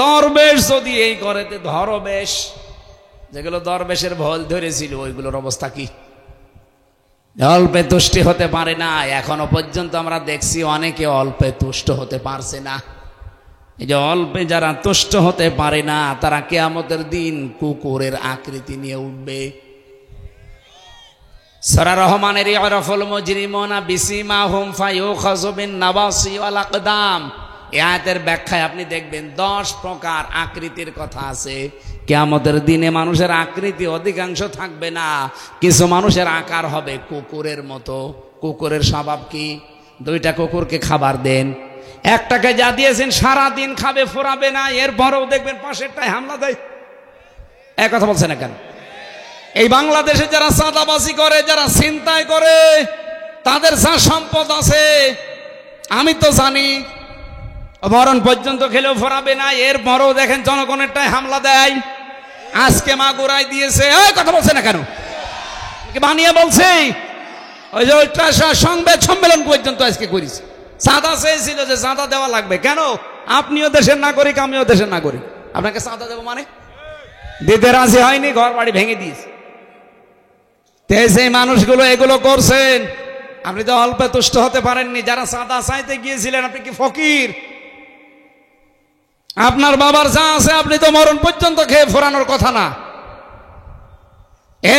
Speaker 1: দরবেশ যদি এই করে, ধরবেশ, যেগুলো দরবেশের ভল ধরেছিল, ওইগুলোর অবস্থা কি? অল্পে তুষ্টি হতে পারে না। এখনো পর্যন্ত আমরা দেখছি অনেকে অল্পে তুষ্ট হতে পারছে না। এই যে অল্পে যারা তুষ্ট হতে পারে না, তারা কিয়ামতের দিন কুকুরের আকৃতি নিয়ে উঠবে। সূরা রহমানের ইয়ারাফুল মুজরিমুনা বিসিমাহুম ফায়ুখাযু বিন নাওয়াসি ওয়াল আকদাম, এই আয়াতের ব্যাখ্যায় আপনি দেখবেন 10 প্রকার আকৃতির কথা আছে। কিয়ামতের দিনে মানুষের আকৃতি অধিকাংশ থাকবে না, কিছু মানুষের আকার হবে কুকুরের মতো। কুকুরের স্বভাব কি? 2টা কুকুরকে খাবার দেন, একটাকে যা দিয়েছেন সারাদিন খাবে, ফোরাবে না, এরপরেও দেখবেন পাশেরটায় হামলা দেয়। এক কথা বলছে না কেন? এই বাংলাদেশে যারা চাঁদাবাজি করে, যারা ছিনতাই করে, তাদের যা সম্পদ আছে আমি তো জানি, মরণ পর্যন্ত খেলেও ফোরাবে না, এরপরেও দেখেন জনগণেরটায় হামলা দেয়। আজকে মাগুরায় দিয়েছে। এই কথা বলছে না কেন? বানিয়ে বলছে। ওই যে ওইটা সংবাদ সম্মেলন পর্যন্ত আজকে করেছে। চাঁদা চেয়েছিল যে চাঁদা দেওয়া লাগবে। কেন? আপনিও দেশের নাগরিক, আমিও দেশের নাগরিক, আপনাকে চাঁদা দেবো মানে? দিতে রাজি হয়নি, ঘর বাড়ি ভেঙে দিয়েছে। সেই মানুষগুলো এগুলো করছেন, আপনি তো অল্পে তুষ্ট হতে পারেননি। যারা চাঁদা চাইতে গিয়েছিলেন, আপনি কি ফকির? আপনার বাবার যা আছে আপনি তো মরণ পর্যন্ত খেয়ে ফোরানোর কথা না।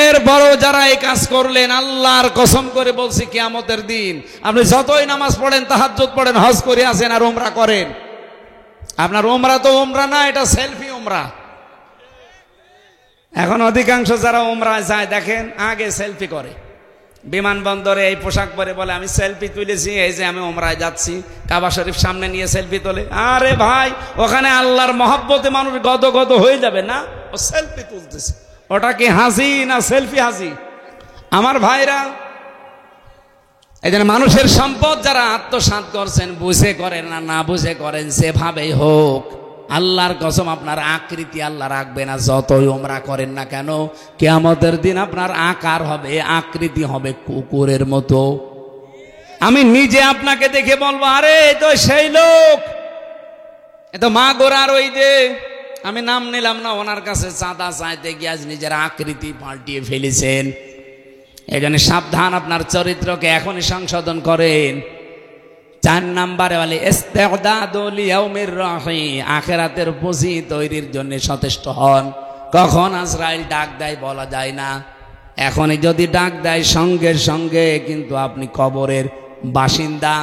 Speaker 1: এরপরও যারা এই কাজ করলেন, আল্লাহর কসম করে বলছি, কিয়ামতের দিন আপনি যতই নামাজ পড়েন, তাহাজ্জুদ পড়েন, হজ করে আসেন আর উমরা করেন, আপনার উমরা তো উমরা না, এটা সেলফি উমরা। এখন অধিকাংশ যারা উমরায় যায় দেখেন, আগে সেলফি করে। বিমানবন্দরে এই পোশাক পরে বলে আমি সেলফি তুলেছি, এই যে আমি উমরায় যাচ্ছি, কাবা শরীফ সামনে নিয়ে সেলফি তোলে। আরে ভাই, ওখানে আল্লাহর মহব্বতে মানুষ গদগদ হয়ে যাবে না? ও সেলফি তুলতেছে, ওটা কি হাসি না সেলফি হাসি? আমার ভাইরা, এই জন্য মানুষের সম্পদ যারা আত্মসাৎ করছেন, বুঝে করেন না না বুঝে করেন, যেভাবেই হোক, আল্লাহর কসম আপনার আকৃতি আল্লাহ রাখবে না, যতই উমরা করেন না কেন। কিয়ামতের দিন আপনার আকার হবে, আকৃতি হবে কুকুরের মতো। আমি নিজে আপনাকে দেখে বলবো, আরে এই তো সেই লোক, এ তো মা গোরার ওই যে, আমি নাম নিলাম না, ওনার কাছে চাঁদা চাইতে গিয়ে আজ নিজের আকৃতি পাল্টিয়ে ফেলেছেন। এই জন্য সাবধান, আপনার চরিত্রকে এখনই সংশোধন করেন। 4 নম্বরে বলে ইস্তিদাদুল ইয়াউমির রাহি, আখিরাতের পুঁজি তৈরির জন্য সচেষ্ট হন। কখন আজরাইল ডাক দেয় বলা যায় না। এখনই যদি ডাক দেয়, সঙ্গে সঙ্গে কিন্তু আপনি কবরের বাসিন্দা।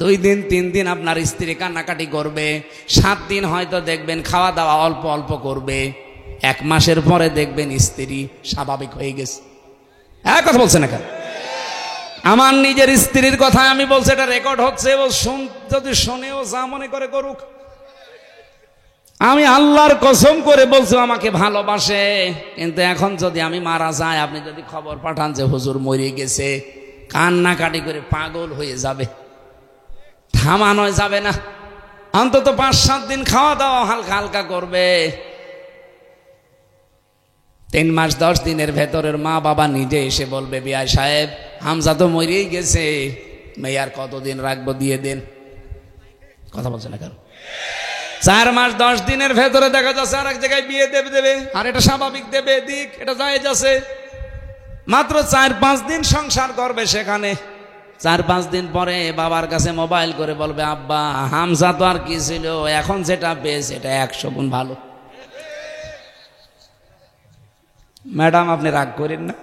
Speaker 1: 2 দিন 3 দিন আপনার স্ত্রী কান্নাকাটি করবে, 7 দিন হয়তো দেখবেন খাওয়া দাওয়া অল্প অল্প করবে, 1 মাসের পরে দেখবেন স্ত্রী স্বাভাবিক হয়ে গেছে। কথা বলছে না কেন? আমার নিজের স্ত্রীর কথা আমি বলছি, এটা রেকর্ড হচ্ছে, ও যদি শোনেও যা মনে করে করুক। আমি আল্লাহর কসম করে বলছি, আমাকে ভালোবাসে, কিন্তু এখন যদি আমি মারা যাই, আপনি যদি খবর পাঠান যে হুজুর মরে গেছে, কান্নাকাটি করে পাগল হয়ে যাবে, থামানো যাবে না। অন্তত 5-7 দিন খাওয়া দাওয়া হালকা হালকা করবে। 3 মাস 10 দিনের ভেতরের মা বাবা নিজে এসে বলবে, বিআই সাহেব হামজা তো মরেই গেছে, মেয়ে আর কতদিন রাখবো, দিয়ে দেন। কথা বলছে না কেন? 4 মাস 10 দিনের ভেতরে দেখা যাচ্ছে আর এক জায়গায় বিয়ে দেবে, আর এটা স্বাভাবিক, দেবে দিক, এটা জায়েজ আছে। মাত্র 4-5 দিন সংসার করবে, সেখানে 4-5 দিন পরে বাবার কাছে মোবাইল করে বলবে, আব্বা হামজা তো আর কি ছিল, এখন যেটা পেয়েছে এটা 100 গুণ ভালো। ম্যাডাম আপনি রাগ করেন না,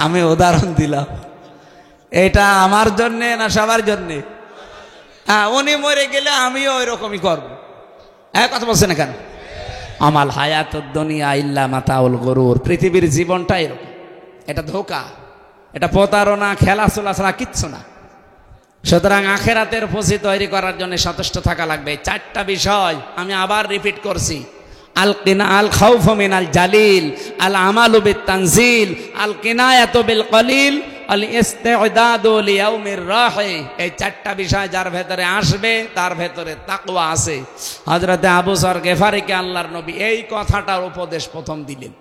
Speaker 1: আমি উদাহরণ দিলাম, এটা আমার জন্যে না সবার জন্যে? হ্যাঁ, উনি মরে গেলে আমিও ওই রকমই করবো। কথা বলছে না কেন? আমাল হায়াতুদ দুনিয়া ইল্লা মাতাউল গুরুর, পৃথিবীর জীবনটা এরকম, এটা ধোঁকা, এটা প্রতারণা, খেলাধুলা ছাড়া কিচ্ছু না। সুতরাং আখেরাতের পুঁজি তৈরি করার জন্য সচেষ্ট থাকা লাগবে। 4টা বিষয় আমি আবার রিপিট করছি, আল কিনা আল খাউফু মিনাল জালিল, আল আমালু বিত তানজিল, আল কিনায়াতু বিল কলিল, আল ইস্তিদাদু লিয়াউমির রাহি। এই 4টা বিষয় যার ভেতরে আসবে তার ভেতরে তাকওয়া আছে। হযরতে আবু যর গেফারিকে আল্লাহর নবী এই কথাটার উপদেশ প্রথম দিলেন।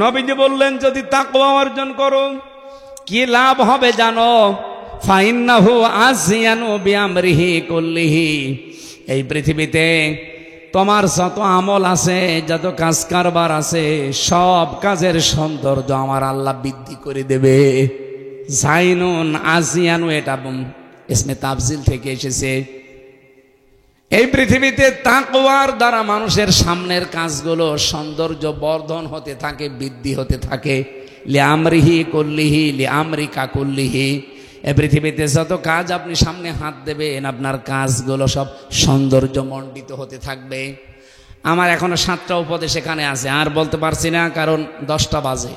Speaker 1: নবীজি বললেন, যদি তাকওয়া অর্জন করো কি লাভ হবে জানো? ফাইন্নাহু আসিয়ানু বিআমরিহি কুল্লিহি, এই পৃথিবীতে তোমার যত আমল আছে, যত কাজ কারবার আছে, সব কাজের সৌন্দর্য আমার আল্লাহ বৃদ্ধি করে দেবে। জাইনুন আসিয়ানু, এটা ইসমে তাফজিল থেকে এসেছে। এই পৃথিবীতে তাকওয়ার দ্বারা মানুষের সামনের কাজগুলো সৌন্দর্য বর্ধন হতে থাকে, বৃদ্ধি হতে থাকে। লিআমরিহি কুল্লিহি লিআমরিকা কুল্লিহি, এই পৃথিবীতে যত কাজ আপনি সামনে হাত দেবেন, আপনার কাজগুলো সব সৌন্দর্য মণ্ডিত হতে থাকবে। আমার এখনো 7টা উপদেশ এখানে আছে, আর বলতে পারছি না কারণ 10টা বাজে।